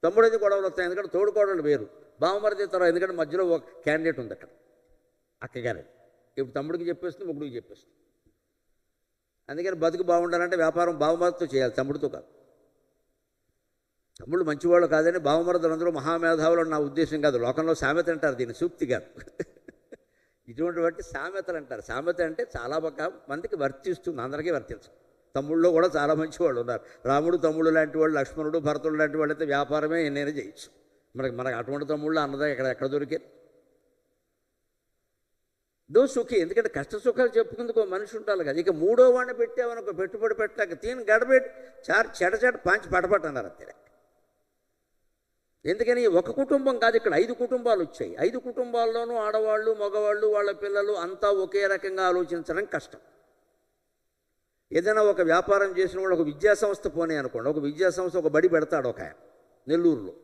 తమ్ముడు అయితే గొడవలు వస్తాయి, ఎందుకంటే తోడుకోవడం వేరు. బావమరది తర్వాత, ఎందుకంటే మధ్యలో ఒక క్యాండిడేట్ ఉంది అక్కడ, అక్కగారే. ఇప్పుడు తమ్ముడికి చెప్పేస్తుంది, ముగ్గుడికి చెప్పేస్తుంది. అందుకని బతుకు బాగుండాలంటే వ్యాపారం బావమరదితో చేయాలి, తమ్ముడితో కాదు. తమ్ముళ్ళు మంచివాళ్ళు కాదని బావమరదులందరూ మహామేధావులు నా ఉద్దేశం కాదు. లోకంలో సామెత అంటారు దీన్ని, సూక్తి కాదు. ఇటువంటి వాటి సామెతలు అంటారు. సామెత అంటే చాలా బాగా మందికి వర్తిస్తుంది, అందరికీ వర్తించదు. తమ్ముళ్ళు కూడా చాలా మంచి వాళ్ళు ఉన్నారు. రాముడు తమ్ముడు లాంటి వాళ్ళు, లక్ష్మణుడు భరతుడు లాంటి వాళ్ళు అయితే వ్యాపారమే ఎన్నైనా చేయొచ్చు. మనకు అటువంటి తమ్ముళ్ళు అన్నదా ఎక్కడ దొరికారు? దో సుఖి, ఎందుకంటే కష్ట సుఖాలు చెప్పుకుందుకు మనిషి ఉండాలి కదా. ఇక మూడో వాడిని పెట్టామనుకో, పెట్టుబడి పెట్టాక తీన్ గడబెట్టి 4 చెడచెట 5 పటపట్ అన్నారు అంతే. ఎందుకని ఒక కుటుంబం కాదు, ఇక్కడ 5 కుటుంబాలు వచ్చాయి. 5 కుటుంబాల్లోనూ ఆడవాళ్ళు, మగవాళ్ళు, వాళ్ళ పిల్లలు అంతా ఒకే రకంగా ఆలోచించడం కష్టం. ఏదైనా ఒక వ్యాపారం చేసిన వాడు ఒక విద్యాసంస్థ పోనీ అనుకోండి. ఒక విద్యాసంస్థ ఒక బడి పెడతాడు ఒక ఆయన నెల్లూరులో,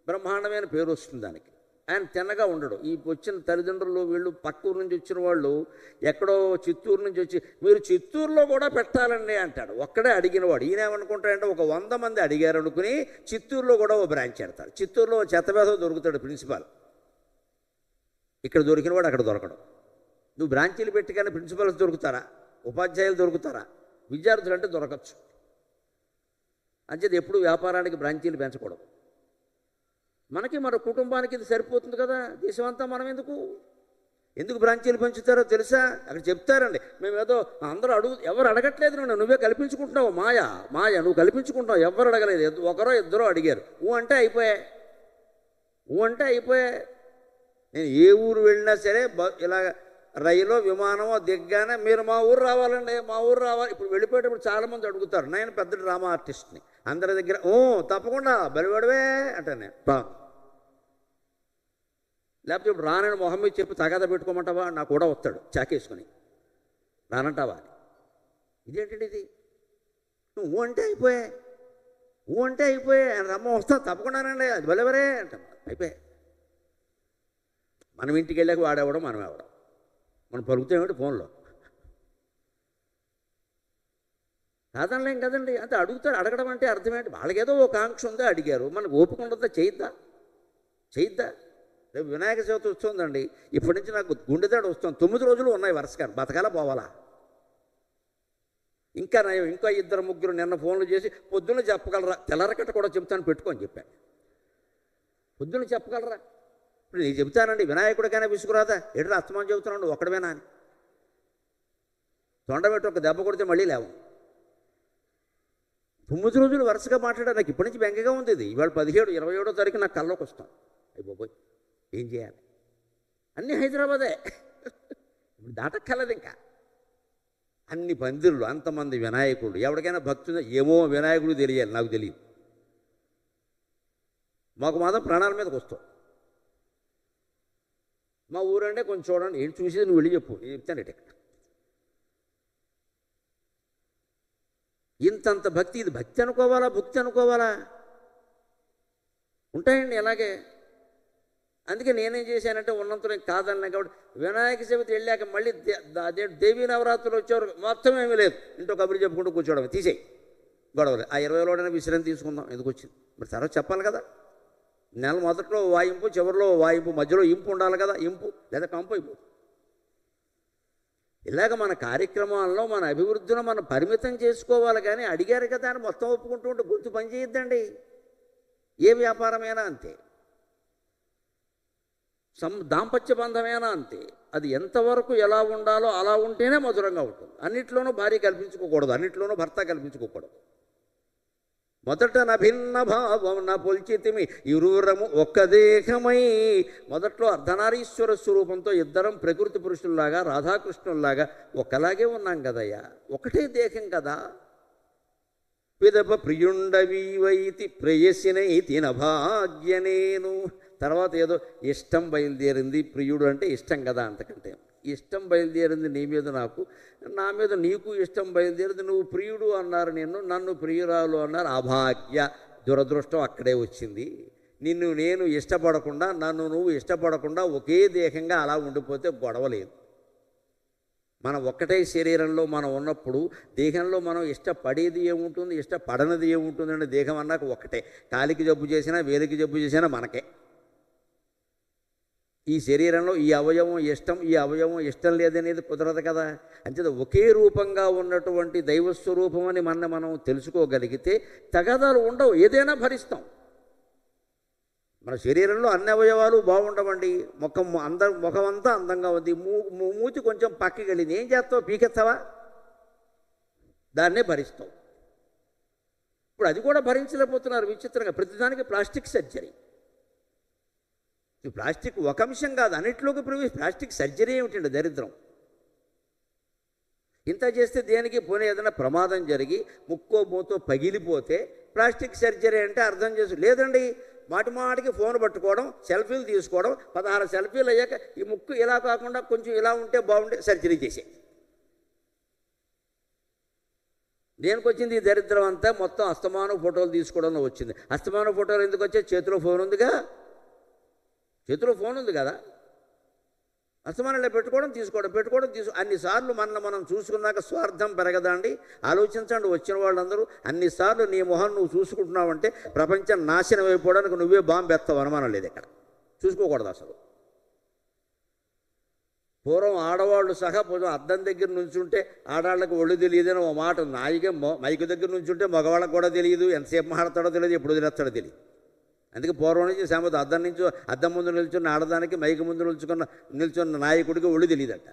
బ్రహ్మాండమైన పేరు వస్తుంది దానికి. ఆయన తిన్నగా ఉండడు. ఈ వచ్చిన తల్లిదండ్రులు వీళ్ళు పక్కూరు నుంచి వచ్చిన వాళ్ళు ఎక్కడో చిత్తూరు నుంచి వచ్చి, మీరు చిత్తూరులో కూడా పెట్టాలండి అంటాడు. ఒక్కడే అడిగినవాడు. ఈయన ఏమనుకుంటాడంటే ఒక 100 మంది అడిగారు అనుకుని చిత్తూరులో కూడా ఓ బ్రాంచ్ పెడతాడు. చిత్తూరులో చెత్తవేధ దొరుకుతాడు ప్రిన్సిపాల్. ఇక్కడ దొరికినవాడు అక్కడ దొరకడు. నువ్వు బ్రాంచీలు పెట్టి కానీ ప్రిన్సిపల్స్ దొరుకుతారా? ఉపాధ్యాయులు దొరుకుతారా? విద్యార్థులు అంటే దొరకచ్చు. అంచేది ఎప్పుడు వ్యాపారానికి బ్రాంచీలు పెంచకూడదు. మనకి మన కుటుంబానికి ఇది సరిపోతుంది కదా. దేశమంతా మనం ఎందుకు బ్రాంచీలు పెంచుతారో తెలుసా? అక్కడ చెప్తారండి. మేము ఏదో అందరూ ఎవరు అడగట్లేదు, నువ్వే కల్పించుకుంటున్నావు. మాయ నువ్వు కల్పించుకుంటున్నావు. ఎవరు అడగలేదు, ఒకరో ఇద్దరో అడిగారు. అంటే అయిపోయా. నేను ఏ ఊరు వెళ్ళినా సరే ఇలా రైలో విమానమో దిగ్గానే మీరు మా ఊరు రావాలండి, మా ఊరు రావాలి. ఇప్పుడు వెళ్ళిపోయేటప్పుడు చాలామంది అడుగుతారు. నేను పెద్ద డ్రామా ఆర్టిస్ట్ని, అందరి దగ్గర తప్పకుండా బలివాడవే అంటాను నేను. లేకపోతే ఇప్పుడు రానని మొహం మీద చెప్పి తగాద పెట్టుకోమంటావా? నాకు కూడా వస్తాడు చాకేసుకొని, రానంటావా అని. ఇదేంటండి ఇది? నువ్వు అంటే అయిపోయా ఆయన రమ్మ వస్తా తప్పకుండానండి, అది బలివరే అంటాం. అయిపోయా. మనం ఇంటికి వెళ్ళాక వాడేవడం మనం ఎవడం, మనం పలుకుతామేంటి ఫోన్లో? కాదనలేం కదండి. అంతే అడుగుతారు. అడగడం అంటే అర్థం ఏంటి? వాళ్ళకేదో ఒక ఆంక్ష ఉందో అడిగారు, మనకు ఓపిక ఉండదా? చేయొద్దా? రేపు వినాయక చవితి వస్తుందండి. ఇప్పటి నుంచి నాకు గుండెదాడు వస్తుంది. 9 రోజులు ఉన్నాయి వరుసగా, బతకాలా పోవాలా? ఇంకా 2 3 నిన్న ఫోన్లు చేసి పొద్దున్న చెప్పగలరా, తెల్లరకట్ట కూడా చెప్తాను పెట్టుకొని చెప్పాను. పొద్దున్న చెప్పగలరా? ఇప్పుడు నేను చెబుతానండి, వినాయకుడికైనా విసుకురాదా? ఎటు అస్తమానం చెబుతున్నాడు ఒక్కడమేనా అని. తొండబెట్టి ఒక దెబ్బ కొడితే మళ్ళీ లేవు. 9 రోజులు వరుసగా మాట్లాడా. నాకు ఇప్పటి నుంచి బెంగగా ఉంది. ఇది ఇవాళ 17, 27వ తారీఖు నాకు కల్లోకి వస్తాం. అయిపోయి ఏం చేయాలి? అన్నీ హైదరాబాదే. ఇప్పుడు దాటక్కర్లేదు ఇంకా. అన్ని పందిళ్ళు, అంతమంది వినాయకుడు. ఎవరికైనా భక్తి ఉందో ఏమో వినాయకుడు తెలియాలి, నాకు తెలియదు. మాకు మాత్రం ప్రాణాల మీదకి వస్తాం. మా ఊరంటే కొంచెం చూడండి, ఏంటి చూసేది నువ్వు వెళ్ళి చెప్పు, నేను చెప్తాను ఇక్కడ. ఇంతంత భక్తి, ఇది భక్తి అనుకోవాలా భక్తి అనుకోవాలా? ఉంటాయండి అలాగే. అందుకే నేనేం చేశానంటే ఉన్నంతలో కాదన్నా కాబట్టి వినాయక చవితి వెళ్ళాక మళ్ళీ అదే దేవీ నవరాత్రులు వచ్చేవారు మొత్తం ఏమీ లేదు, ఇంట్లో కబుర్లు చెప్పుకుంటూ కూర్చోవడం, తీసేయి గొడవలు. ఆ 20లోనైనా విశ్రాంతి తీసుకుందాం, ఎందుకు వచ్చింది మరి? తర్వాత చెప్పాలి కదా. నెల మొదట్లో వాయింపు, చివరిలో వాయింపు, మధ్యలో ఇంపు ఉండాలి కదా, ఇంపు లేదా కంపు అయిపోతుంది. ఇలాగ మన కార్యక్రమాల్లో మన అభివృద్ధిని మనం పరిమితం చేసుకోవాలి. కానీ అడిగారు కదా అని మొత్తం ఒప్పుకుంటూ ఉంటే గొంతు పని చేయొద్దండి. ఏ వ్యాపారమైనా అంతే, దాంపత్య బంధమైనా అంతే. అది ఎంతవరకు ఎలా ఉండాలో అలా ఉంటేనే మధురంగా ఉంటుంది. అన్నిట్లోనూ భార్య కల్పించుకోకూడదు, అన్నిట్లోనూ భర్త కల్పించుకోకూడదు. మొదట నభిన్న భావం నా పొల్చితిమి ఇరువురము ఒక్క దేహమై. మొదట్లో అర్ధనారీశ్వర స్వరూపంతో ఇద్దరం ప్రకృతి పురుషుల్లాగా రాధాకృష్ణుల్లాగా ఒకలాగే ఉన్నాం కదయ్యా, ఒకటే దేహం కదా. పిదప ప్రియుండవీవైతి ప్రేయసినైతి నభాగ్యనేను. తర్వాత ఏదో ఇష్టం బయలుదేరింది, ప్రియుడు అంటే ఇష్టం కదా, అంతకంటే ఇష్టం బయలుదేరింది నీ మీద నాకు, నా మీద నీకు ఇష్టం బయలుదేరింది. నువ్వు ప్రియుడు అన్నారు, నన్ను ప్రియురాలు అన్నారు. అభాగ్య, దురదృష్టం అక్కడే వచ్చింది. నిన్ను నేను ఇష్టపడకుండా, నన్ను నువ్వు ఇష్టపడకుండా ఒకే దేహంగా అలా ఉండిపోతే గొడవలేదు. మనం ఒక్కటే శరీరంలో మనం ఉన్నప్పుడు దేహంలో మనం ఇష్టపడేది ఏముంటుంది, ఇష్టపడనది ఏముంటుంది అంటే దేహం అన్నాక ఒక్కటే. కాలికి జబ్బు చేసినా వేలికి జబ్బు చేసినా మనకే. ఈ శరీరంలో ఈ అవయవం ఇష్టం, ఈ అవయవం ఇష్టం లేదనేది కుదరదు కదా. అంతే ఒకే రూపంగా ఉన్నటువంటి దైవస్వరూపం అని మనం తెలుసుకోగలిగితే తగాదాలు ఉండవు, ఏదైనా భరిస్తాం. మన శరీరంలో అన్ని అవయవాలు బాగుండవండి. ముఖం అంతా అందంగా ఉంది, మూతి కొంచెం పక్కకి వెళ్ళింది, ఏం చేస్తావు? పీకెత్తావా? దాన్నే భరిస్తావు. ఇప్పుడు అది కూడా భరించలేకపోతున్నారు విచిత్రంగా. ప్రతిదానికి ప్లాస్టిక్ సర్జరీ. ఈ ప్లాస్టిక్ ఒక అంశం కాదు, అన్నిట్లోకి ప్లాస్టిక్ సర్జరీ ఏమిటండి దరిద్రం. ఇంత చేస్తే దేనికి? పోనీ ఏదైనా ప్రమాదం జరిగి ముక్కో మూతో పగిలిపోతే ప్లాస్టిక్ సర్జరీ అంటే అర్థం చేసి లేదండి. మాటికి ఫోన్ పట్టుకోవడం, సెల్ఫీలు తీసుకోవడం, 16 సెల్ఫీలు అయ్యాక ఈ ముక్కు ఇలా కాకుండా కొంచెం ఇలా ఉంటే బాగుంటే సర్జరీ చేసే. దేనికి వచ్చింది ఈ దరిద్రం అంతా? మొత్తం అస్తమానం ఫోటోలు తీసుకోవడంలో వచ్చింది. అస్తమానం ఫోటోలు ఎందుకు వచ్చాయి? చేతిలో ఫోన్ ఉందిగా, చేతిలో ఫోన్ ఉంది కదా, అస్తమానంలో పెట్టుకోవడం తీసుకోవడం అన్నిసార్లు మనం చూసుకున్నాక స్వార్థం పెరగదా అండి? ఆలోచించండి. వచ్చిన వాళ్ళందరూ అన్నిసార్లు నీ మొహం నువ్వు చూసుకుంటున్నావంటే ప్రపంచం నాశనం అయిపోవడానికి నువ్వే బాంబు ఎత్తావు, అనుమానం లేదు. ఇక్కడ చూసుకోకూడదు అసలు. పూర్వం ఆడవాళ్ళు సహా అద్దం దగ్గర నుంచుంటే ఆడవాళ్ళకి ఒళ్ళు తెలియదని ఓ మాట. మైకు దగ్గర నుంచుంటే మగవాళ్ళకి కూడా తెలియదు, ఎంతసేపు మాడతాడో తెలియదు, ఎప్పుడు వదిలేస్తాడో తెలియదు. అందుకే పూర్వం నుంచి సామెత, అద్దం ముందు నిల్చున్న ఆడదానికి మైకు ముందు నిల్చున్న నాయకుడికి ఒళ్ళు తెలియదట.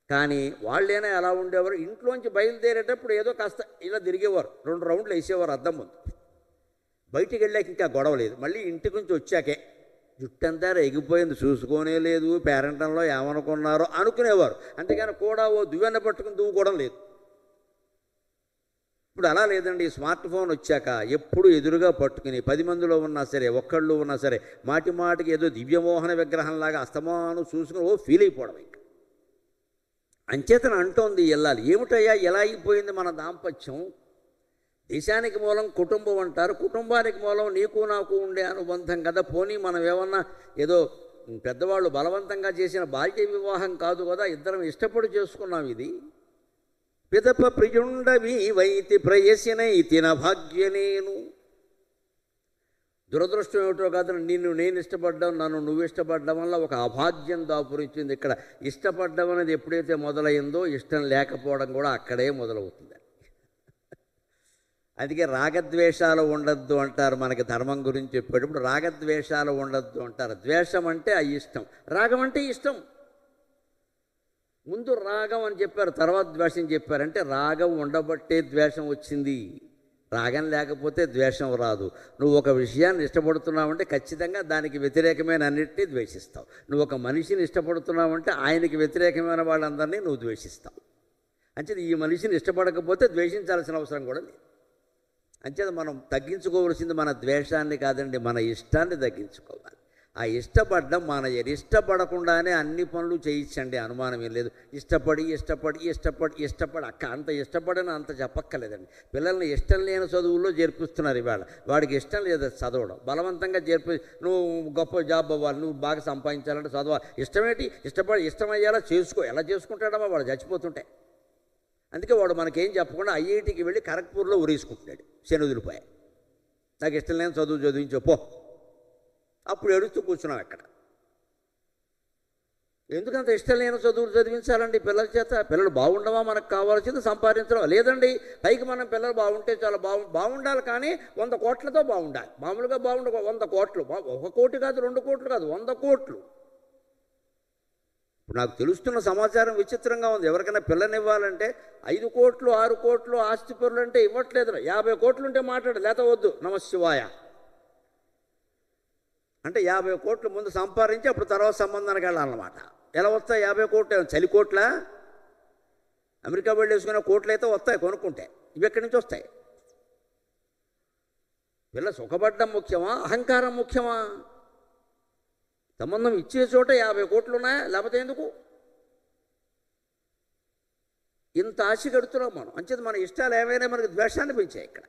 కానీ వాళ్ళైనా ఎలా ఉండేవారు? ఇంట్లోంచి బయలుదేరేటప్పుడు ఏదో కాస్త ఇలా తిరిగేవారు, 2 రౌండ్లు వేసేవారు అద్దం ముందు. బయటికి వెళ్ళాక ఇంకా గొడవ లేదు. మళ్ళీ ఇంటికి నుంచి వచ్చాకే జుట్టంతా ఎగిపోయింది, చూసుకోనే లేదు, పేరెంటంలో ఏమనుకున్నారో అనుకునేవారు. అంతేగాని కూడా ఓ దువ్వెన్న పట్టుకుని దువ్వుకోవడం లేదు. ఇప్పుడు అలా లేదండి. స్మార్ట్ ఫోన్ వచ్చాక ఎప్పుడు ఎదురుగా పట్టుకుని 10 మందిలో ఉన్నా సరే, ఒక్కళ్ళు ఉన్నా సరే, మాటికి ఏదో దివ్యమోహన విగ్రహంలాగా అస్తమానం చూసుకుని ఫీల్ అయిపోవడం. ఇంకా అంచేతన అంటోంది వెళ్ళాలి. ఏమిటయ్యా ఎలా అయిపోయింది మన దాంపత్యం? దేశానికి మూలం కుటుంబం అంటారు, కుటుంబానికి మూలం నీకు నాకు ఉండే అనుబంధం కదా. పోనీ మనం ఏమన్నా ఏదో పెద్దవాళ్ళు బలవంతంగా చేసిన బాల్య వివాహం కాదు కదా, ఇద్దరం ఇష్టపడి చేసుకున్నాం. ఇది పిదప ప్రియుండవి వైతి ప్రయసినైతి నభాగ్యనేను. దురదృష్టం ఏమిటో కాదు, నిన్ను నేను ఇష్టపడ్డాం, నన్ను నువ్వు ఇష్టపడ్డం వల్ల ఒక అభాగ్యం దాపురించింది. ఇక్కడ ఇష్టపడ్డం అనేది ఎప్పుడైతే మొదలైందో ఇష్టం లేకపోవడం కూడా అక్కడే మొదలవుతుంది. అందుకే రాగద్వేషాలు ఉండద్దు అంటారు. మనకి ధర్మం గురించి చెప్పేటప్పుడు రాగద్వేషాలు ఉండద్దు అంటారు. ద్వేషం అంటే అయిష్టం, రాగం అంటే ఇష్టం. ముందు రాగం అని చెప్పారు, తర్వాత ద్వేషం చెప్పారు. అంటే రాగం ఉండబట్టే ద్వేషం వచ్చింది, రాగం లేకపోతే ద్వేషం రాదు. నువ్వు ఒక విషయాన్ని ఇష్టపడుతున్నావంటే ఖచ్చితంగా దానికి వ్యతిరేకమైన అన్నిటినీ ద్వేషిస్తావు. నువ్వు ఒక మనిషిని ఇష్టపడుతున్నావంటే ఆయనకి వ్యతిరేకమైన వాళ్ళందరినీ నువ్వు ద్వేషిస్తావు. అంచేది ఈ మనిషిని ఇష్టపడకపోతే ద్వేషించాల్సిన అవసరం కూడా లేదు. అంచేది మనం తగ్గించుకోవాల్సింది మన ద్వేషాన్ని కాదండి, మన ఇష్టాన్ని తగ్గించుకోవాలి. ఆ ఇష్టపడ్డం ఇష్టపడకుండానే అన్ని పనులు చేయించండి, అనుమానం ఏం లేదు. ఇష్టపడి అంత ఇష్టపడని అంత చెప్పక్కర్లేదండి. పిల్లల్ని ఇష్టం లేని చదువుల్లో చేర్పిస్తున్నారు ఇవాళ. వాడికి ఇష్టం లేదు చదవడం, బలవంతంగా నువ్వు గొప్ప జాబ్ అవ్వాలి, నువ్వు బాగా సంపాదించాలంటే చదవాలి. ఇష్టమేంటి, ఇష్టమయ్యేలా చేసుకో. ఎలా చేసుకుంటాడమ్మా వాడు చచ్చిపోతుంటే. అందుకే వాడు మనకేం చెప్పకుండా ఐఐటికి వెళ్ళి ఖరగ్పూర్లో ఉరేసుకుంటున్నాడు శనుదులపై. నాకు ఇష్టం లేని చదువు చదివించో పో. అప్పుడు ఏడుస్తూ కూర్చున్నాం ఎక్కడ. ఎందుకంత ఇష్టం లేని చదువులు చదివించాలండి పిల్లల చేత? పిల్లలు బాగుండవా? మనకు కావాల్సింది సంపాదించడం లేదండి. పైకి మనం పిల్లలు బాగుంటే చాలా బాగుండాలి, కానీ 100 కోట్లతో బాగుండాలి. మామూలుగా 100 కోట్లు, 1 కోటి కాదు, 2 కోట్లు కాదు, 100 కోట్లు. ఇప్పుడు నాకు తెలుస్తున్న సమాచారం విచిత్రంగా ఉంది. ఎవరికైనా పిల్లనివ్వాలంటే 5 కోట్లు 6 కోట్లు ఆస్తి పరులు అంటే ఇవ్వట్లేదు. 50 కోట్లు ఉంటే మాట్లాడు, లేత వద్దు నమశివాయ అంటే 50 కోట్లు ముందు సంపాదించి అప్పుడు తర్వాత సంబంధానికి వెళ్ళాలన్నమాట. ఎలా వస్తాయి 50 కోట్లు? చలి కోట్ల? అమెరికా వెళ్ళి వేసుకునే కోట్లు అయితే వస్తాయి కొనుక్కుంటే. ఇవి ఎక్కడి నుంచి వస్తాయి? పిల్ల సుఖపడ్డం ముఖ్యమా, అహంకారం ముఖ్యమా? సంబంధం ఇచ్చే చోట 50 కోట్లు ఉన్నాయా? లేకపోతే ఎందుకు ఇంత ఆశ కడుతున్నాం మనం? అంచేది మన ఇష్టాలు ఏమైనా మనకు ద్వేషాన్ని పెంచాయి ఇక్కడ.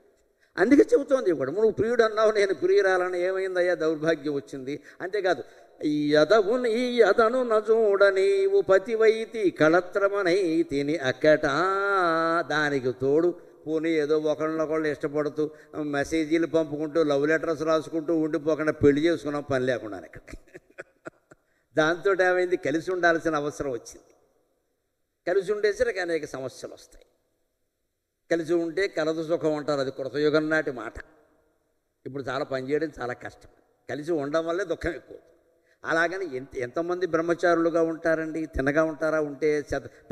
అందుకే చెబుతోంది ఇప్పుడు, నువ్వు ప్రియుడు అన్నావు, నేను ప్రియురాలని. ఏమైందయ్యా? దౌర్భాగ్యం వచ్చింది. అంతేకాదు, ఈ యదను నజూడ నీవు పతివైతి కళత్రమనైతిని అక్కట. దానికి తోడు పోనీ ఏదో ఒకళ్ళనొకళ్ళు ఇష్టపడుతూ మెసేజీలు పంపుకుంటూ లవ్ లెటర్స్ రాసుకుంటూ ఉండిపోకుండా పెళ్లి చేసుకున్నాం పని లేకుండా ఇక్కడ. దాంతో ఏమైంది? కలిసి ఉండాల్సిన అవసరం వచ్చింది. కలిసి ఉండేసరికి అనేక సమస్యలు వస్తాయి. కలిసి ఉంటే కలదు సుఖం అంటారు, అది కృతయుగం నాటి మాట. ఇప్పుడు చాలా పనిచేయడం చాలా కష్టం. కలిసి ఉండడం వల్లే దుఃఖం ఎక్కువ. అలాగని ఎంతమంది బ్రహ్మచారులుగా ఉంటారండి? తినగా ఉంటారా? ఉంటే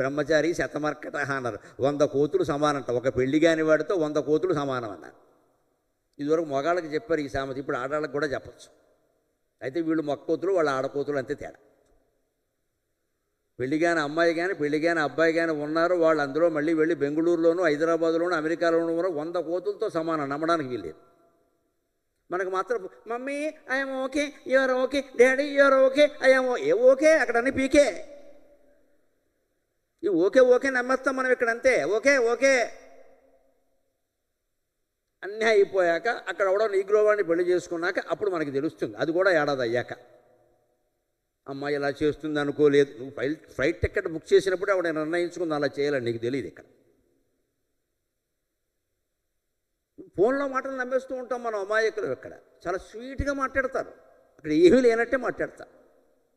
బ్రహ్మచారి శతమర్కట అన్నారు. 100 కోతులు సమానంట. ఒక పెళ్లి కాని వాడితో 100 కోతులు సమానం అన్నారు. ఇదివరకు మగాళ్ళకి చెప్పారు ఈ సామెత, ఇప్పుడు ఆడవాళ్ళకి కూడా చెప్పచ్చు. అయితే వీళ్ళు మొక్కోతులు, వాళ్ళ ఆడకోతులు అంతే తేడా. పెళ్లి కాని అమ్మాయి కానీ పెళ్లి కాని అబ్బాయి కానీ ఉన్నారు, వాళ్ళు అందులో మళ్ళీ వెళ్ళి బెంగళూరులోనూ హైదరాబాద్లోనూ అమెరికాలోనూ 100 కోతులతో సమానం. నమ్మడానికి వీల్లేదు. మనకు మాత్రం mummy I'm okay, you're okay, daddy you're okay, I'm okay. అక్కడ అన్ని పీకే. ఈ ఓకే నమ్మేస్తాం మనం ఇక్కడ, అంతే. ఓకే అన్నీ అయిపోయాక అక్కడ ఎవడో నీగ్రోవాడిని పెళ్లి చేసుకున్నాక అప్పుడు మనకి తెలుస్తుంది. అది కూడా ఏడాది అయ్యాక. అమ్మాయి ఇలా చేస్తుంది అనుకోలేదు. నువ్వు ఫ్లైట్ టికెట్ బుక్ చేసినప్పుడు ఆవిడ నిర్ణయించుకుంది అలా చేయాలని. నీకు తెలియదు. ఇక్కడ ఫోన్లో మాటలు నమ్మేస్తూ ఉంటాం మనం. అమాయకులు ఇక్కడ చాలా స్వీట్గా మాట్లాడతారు, అక్కడ ఏమీ లేనట్టే మాట్లాడతారు.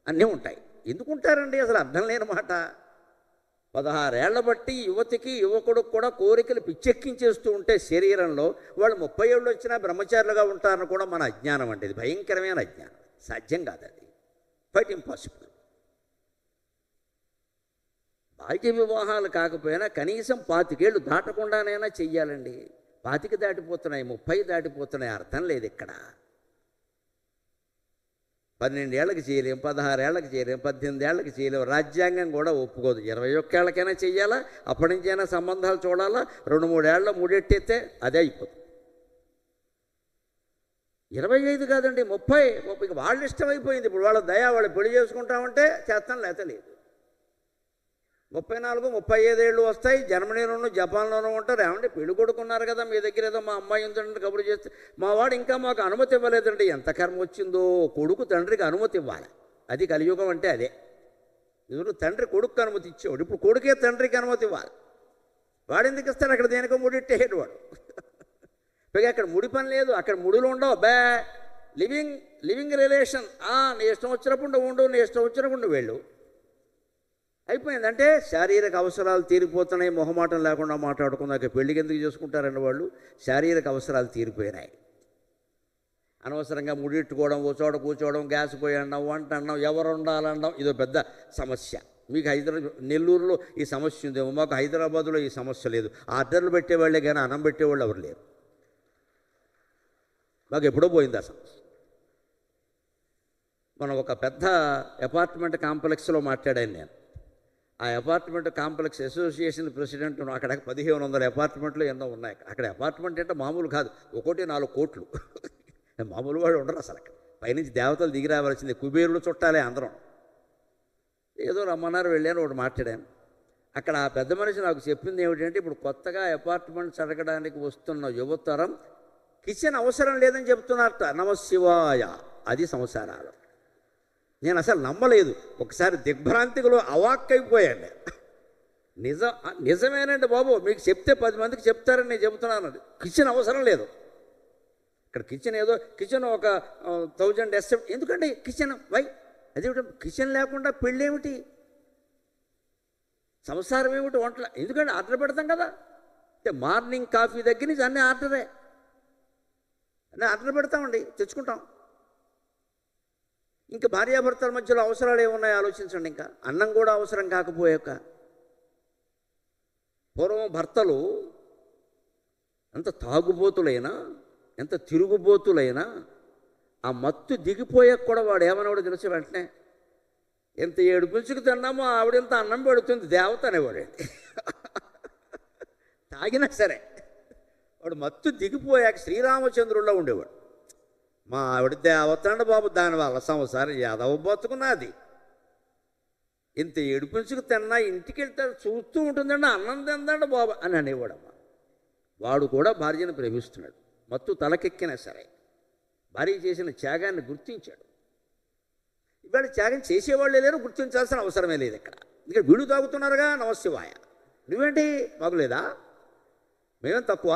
అన్నీ ఉంటాయి. ఎందుకుంటారండి అసలు? అర్థం లేని మాట. 16 ఏళ్ల బట్టి యువతికి యువకుడికి కూడా కోరికలు పిచ్చెక్కించేస్తూ ఉంటే శరీరంలో, వాళ్ళు 30 ఏళ్ళు వచ్చినా బ్రహ్మచారులుగా ఉంటారని కూడా మన అజ్ఞానం అంటే. ఇది భయంకరమైన అజ్ఞానం. సాధ్యం కాదు, అది క్వైట్ ఇంపాసిబుల్. బాల్య వివాహాలు కాకపోయినా కనీసం 25 ఏళ్ళు దాటకుండానైనా చెయ్యాలండి. 25 దాటిపోతున్నాయి, 30 దాటిపోతున్నాయి, అర్థం లేదు ఇక్కడ. 12 ఏళ్ళకి చేయలేం, 16 ఏళ్ళకి చేయలేం, 18 ఏళ్ళకి చేయలేం. రాజ్యాంగం కూడా ఒప్పుకోదు. 21 ఏళ్ళకైనా చెయ్యాలా, అప్పటి నుంచైనా సంబంధాలు చూడాలా. 2-3 ఏళ్ళలో మూడెట్టేస్తే అదే అయిపోతుంది. 25 కాదండి, 30 వాళ్ళు ఇష్టమైపోయింది. ఇప్పుడు వాళ్ళ దయ, వాళ్ళు పెళ్లి చేసుకుంటామంటే చేస్తాను, లేత లేదు. 34, 35 ఏళ్ళు వస్తాయి. జర్మనీలోనూ జపాన్లోనూ ఉంటారు. ఏమంటే పెళ్లి కొడుకున్నారు కదా మీ దగ్గర, ఏదో మా అమ్మాయి ఉందంటే కబురు చేస్తే, మా వాడు ఇంకా మాకు అనుమతి ఇవ్వలేదండి. ఎంత కర్మ వచ్చిందో. కొడుకు తండ్రికి అనుమతి ఇవ్వాలి. అది కలియుగం అంటే అదే. ఎదురు తండ్రి కొడుకు అనుమతి ఇచ్చేవాడు, ఇప్పుడు కొడుకే తండ్రికి అనుమతి ఇవ్వాలి. వాడు ఎందుకు ఇస్తాడు? అక్కడ దేనికో ముడిట్టేడు వాడు. పైగా అక్కడ ముడి పని లేదు, అక్కడ ముడులు ఉండవు. Living relation. నీ ఇష్టం వచ్చినప్పుడు ఉండు, నీ ఇష్టం వచ్చినప్పుడు వెళ్ళు, అయిపోయింది. అంటే శారీరక అవసరాలు తీరిపోతున్నాయి. మొహమాటం లేకుండా మాట్లాడుకున్నాక పెళ్ళికి ఎందుకు చేసుకుంటారండి వాళ్ళు? శారీరక అవసరాలు తీరిపోయినాయి. అనవసరంగా ముడిట్టుకోవడం, ఓ చోట కూర్చోవడం, గ్యాస్ పోయి అన్నాం, వంట అన్నాం, ఎవరు ఉండాలన్నాం, ఇదో పెద్ద సమస్య. మీకు నెల్లూరులో ఈ సమస్య ఉందేమో, మాకు హైదరాబాదులో ఈ సమస్య లేదు. ఆర్డర్లు పెట్టేవాళ్ళే కానీ అన్నం పెట్టేవాళ్ళు ఎవరు లేరు. మాకు ఎప్పుడో పోయింది ఆ సమస్య. మనం ఒక పెద్ద అపార్ట్మెంట్ కాంప్లెక్స్లో మాట్లాడాను నేను. ఆ అపార్ట్మెంట్ కాంప్లెక్స్ అసోసియేషన్ ప్రెసిడెంట్, అక్కడ 1500 అపార్ట్మెంట్లు ఎన్నో ఉన్నాయి. అక్కడ అపార్ట్మెంట్ అంటే మామూలు కాదు, ఒక్కోటి 4 కోట్లు. మామూలు వాడు ఉండరు అసలు. అక్కడ పైనుంచి దేవతలు దిగి రావాల్సిందే, కుబేరుడు చుట్టాలే అందరం. ఏదో రమ్మన్నారు, వెళ్ళాను, ఒకటి మాట్లాడాను. అక్కడ ఆ పెద్ద మనిషి నాకు చెప్పింది ఏమిటంటే, ఇప్పుడు కొత్తగా అపార్ట్మెంట్స్ అడగడానికి వస్తున్న యువతరం కిచెన్ అవసరం లేదని చెప్తున్నారట. నమశివాయ, అది సంసారాలు. నేను అసలు నమ్మలేదు. ఒకసారి దిగ్భ్రాంతిలో అవాక్కైపోయాను. నిజమేనండి బాబు, మీకు చెప్తే 10 మందికి చెప్తారని నేను చెబుతున్నాను. కిచెన్ అవసరం లేదు ఇక్కడ. కిచెన్ ఏదో కిచెన్ ఒక 1000 ఎస్ఎఫ్, ఎందుకంటే కిచెన్ వై అదేమిటి? కిచెన్ లేకుండా పెళ్ళి ఏమిటి, సంసారం ఏమిటి, వంటలు ఎందుకంటే ఆర్డర్ పెడతాం కదా. అంటే మార్నింగ్ కాఫీ దగ్గర నుంచి అన్నీ ఆర్డరే, అన్నీ ఆర్డర్ పెడతామండి, తెచ్చుకుంటాం. ఇంకా భార్యాభర్తల మధ్యలో అవసరాలు ఏమున్నాయో ఆలోచించండి. ఇంకా అన్నం కూడా అవసరం కాకపోయాక, పూర్వం భర్తలు ఎంత తాగుబోతులైనా, ఎంత తిరుగుబోతులైనా, ఆ మత్తు దిగిపోయాక కూడా వాడు ఏమన్నాడు తెలిసి వెంటనే, ఎంత ఏడుపుంచుకు తిన్నామో ఆవిడంత అన్నం పెడుతుంది దేవత అనేవాడండి. తాగినా సరే వాడు మత్తు దిగిపోయాక శ్రీరామచంద్రుల్లో ఉండేవాడు. మా ఆవిడ దేవత అండి బాబు, దానివల్ల సంసారం యాదవ బతుకున్నది. ఇంత ఏడుపుంచుకు తిన్నా ఇంటికి వెళ్తాడు, చూస్తూ ఉంటుందండి, అన్నం తిందండి బాబు అని అనేవాడమ్మ. వాడు కూడా భార్యను ప్రేమిస్తున్నాడు. మత్తు తలకెక్కినా సరే భార్య చేసిన త్యాగాన్ని గుర్తించాడు. ఇవాళ త్యాగం చేసేవాళ్ళే లేరు, గుర్తించాల్సిన అవసరమే లేదు ఇక్కడ. ఇక్కడ వీడు తాగుతున్నారుగా, నమశివాయ. నువ్వేంటి బాగులేదా, మేమేం తక్కువ?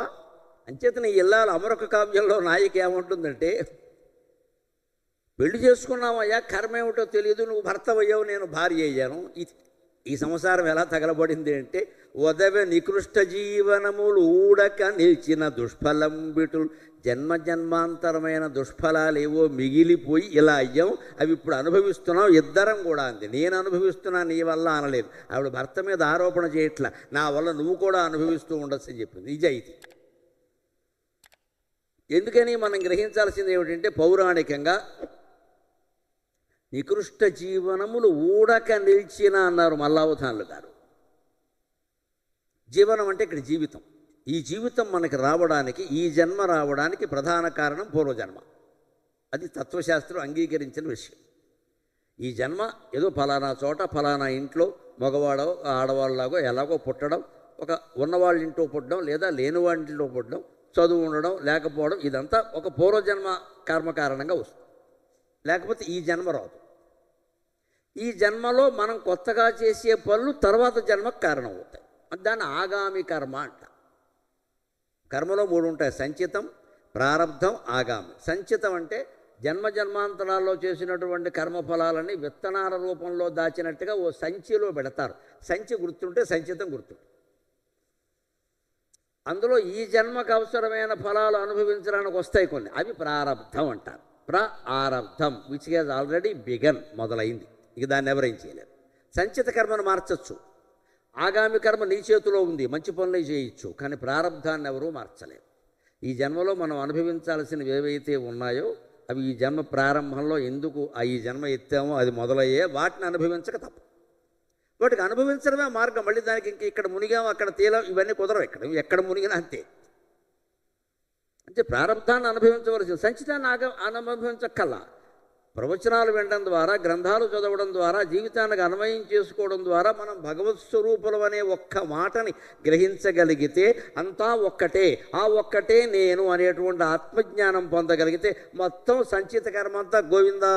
అంచేతన ఈ ఇల్లాలు అమరక కావ్యంలో నాయిక ఏమంటుందంటే, పెళ్లి చేసుకున్నామయ్యా, కర్మ ఏమిటో తెలియదు, నువ్వు భర్త అయ్యావు, నేను భార్య అయ్యాను. ఈ సంసారం ఎలా తగలబడింది అంటే, ఉదవ నికృష్ట జీవనములు ఊడక నిలిచిన దుష్ఫలం బిటులు, జన్మ జన్మాంతరమైన దుష్ఫలాలు ఏవో మిగిలిపోయి ఇలా అయ్యాం, అవి ఇప్పుడు అనుభవిస్తున్నాం ఇద్దరం కూడా అంది. నేను అనుభవిస్తున్నా, నీ వల్ల అనలేదు. ఆవిడ భర్త మీద ఆరోపణ చేయట్లా, నా వల్ల నువ్వు కూడా అనుభవిస్తూ ఉండొచ్చు అని చెప్పింది. నిజాయితీ. ఎందుకని మనం గ్రహించాల్సింది ఏమిటంటే, పౌరాణికంగా నికృష్ట జీవనములు ఊడక నిలిచిన అన్నారు మల్లావధానులు గారు. జీవనం అంటే ఇక్కడ జీవితం. ఈ జీవితం మనకి రావడానికి, ఈ జన్మ రావడానికి ప్రధాన కారణం పూర్వజన్మ. అది తత్వశాస్త్రం అంగీకరించిన విషయం. ఈ జన్మ ఏదో ఫలానా చోట ఫలానా ఇంట్లో మగవాడో ఆడవాళ్ళలాగో ఎలాగో పుట్టడం, ఒక ఉన్నవాళ్ళ ఇంట్లో పుట్టడం లేదా లేని వాళ్ళ ఇంట్లో పుట్టడం, చదువు ఉండడం లేకపోవడం, ఇదంతా ఒక పూర్వజన్మ కర్మ కారణంగా వస్తుంది. లేకపోతే ఈ జన్మ రాదు. ఈ జన్మలో మనం కొత్తగా చేసే పనులు తర్వాత జన్మకు కారణం అవుతాయి. దాన్ని ఆగామి కర్మ అంట. కర్మలో 3 ఉంటాయి: సంచితం, ప్రారబ్ధం, ఆగామి. సంచితం అంటే జన్మ జన్మాంతరాల్లో చేసినటువంటి కర్మఫలాలని విత్తనాల రూపంలో దాచినట్టుగా ఓ సంచిలో పెడతారు. సంచి గుర్తుంటే సంచితం గుర్తుంటుంది. అందులో ఈ జన్మకు అవసరమైన ఫలాలు అనుభవించడానికి వస్తాయి కొన్ని, అవి ప్రారబ్ధం అంటారు. ప్రారబ్ధం విచ్ హ్యాజ్ ఆల్రెడీ బిగన్, మొదలైంది, ఇక దాన్ని ఎవరేం చేయలేరు. సంచిత కర్మను మార్చచ్చు. ఆగామి కర్మ నీ చేతిలో ఉంది, మంచి పనులు చేయొచ్చు, కానీ ప్రారబ్ధాన్ని ఎవరూ మార్చలేరు. ఈ జన్మలో మనం అనుభవించాల్సినవి ఏవైతే ఉన్నాయో అవి ఈ జన్మ ప్రారంభంలో ఎందుకు ఈ జన్మ ఎత్తామో అది మొదలయ్యే, వాటిని అనుభవించక తప్ప. వాటికి అనుభవించడమే మార్గం. మళ్ళీ దానికి ఇంక ఇక్కడ మునిగాము అక్కడ తేలాం, ఇవన్నీ కుదరవు. ఎక్కడ మునిగినా అంతే. అంటే ప్రారంధాన్ని అనుభవించవలసింది, సంచితాన్ని అనుభవించక్కల్లా. ప్రవచనాలు వినడం ద్వారా, గ్రంథాలు చదవడం ద్వారా, జీవితానికి అన్వయం చేసుకోవడం ద్వారా మనం భగవత్ స్వరూపులం అనే ఒక్క మాటని గ్రహించగలిగితే అంతా ఒక్కటే, ఆ ఒక్కటే నేను అనేటువంటి ఆత్మజ్ఞానం పొందగలిగితే మొత్తం సంచిత కర్మ అంతా గోవిందా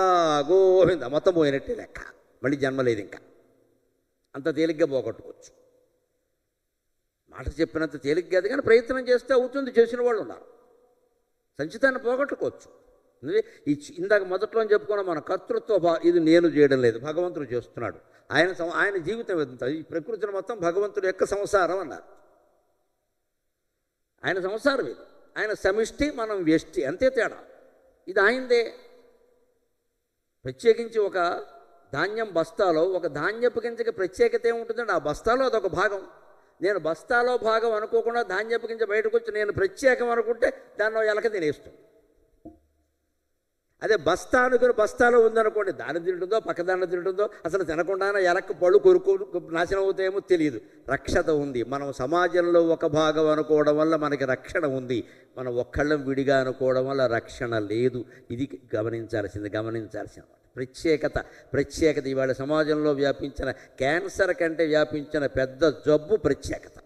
గోవింద మొత్తం పోయినట్టే లెక్క. మళ్ళీ జన్మ లేదు. ఇంకా అంత తేలిగ్గా పోగొట్టుకోవచ్చు. మాట చెప్పినంత తేలిగ్గా అది, కానీ ప్రయత్నం చేస్తే అవుతుంది. చేసిన వాళ్ళు ఉన్నారు. సంచితాన్ని పోగొట్టుకోవచ్చు. ఇందాక మొదట్లో చెప్పుకున్నాం, మన కర్తృత్వ ఇది నేను చేయడం లేదు, భగవంతుడు చేస్తున్నాడు. ఆయన జీవితం ఎంత, ఈ ప్రకృతిని మొత్తం భగవంతుడు యొక్క సంసారం అన్నారు. ఆయన సంసారం ఇది, ఆయన సమిష్టి, మనం వ్యష్టి, అంతే తేడా. ఇది ఆయనదే. ప్రత్యేకించి ఒక ధాన్యం బస్తాలో ఒక ధాన్యపు గింజకి ప్రత్యేకత ఏముంటుందండి? ఆ బస్తాలో అదొక భాగం. నేను బస్తాలో భాగం అనుకోకుండా ధాన్యపు గింజ బయటకు వచ్చి నేను ప్రత్యేకం అనుకుంటే దాన్ని ఎలక తినేస్తుంది. అదే బస్తా అనుకుని బస్తాలో ఉందనుకోండి, దాన్ని తింటుందో పక్కదాన్ని తింటుందో, అసలు తినకుండానే ఎలక్క పళ్ళు కొరుకు నాశనం అవుతాయేమో తెలియదు. రక్షత ఉంది. మనం సమాజంలో ఒక భాగం అనుకోవడం వల్ల మనకి రక్షణ ఉంది, మనం ఒక్కళ్ళం విడిగా అనుకోవడం వల్ల రక్షణ లేదు. ఇది గమనించాల్సింది. ప్రత్యేకత ఇవాళ సమాజంలో వ్యాపించిన క్యాన్సర్ కంటే వ్యాపించిన పెద్ద జబ్బు ప్రత్యేకత.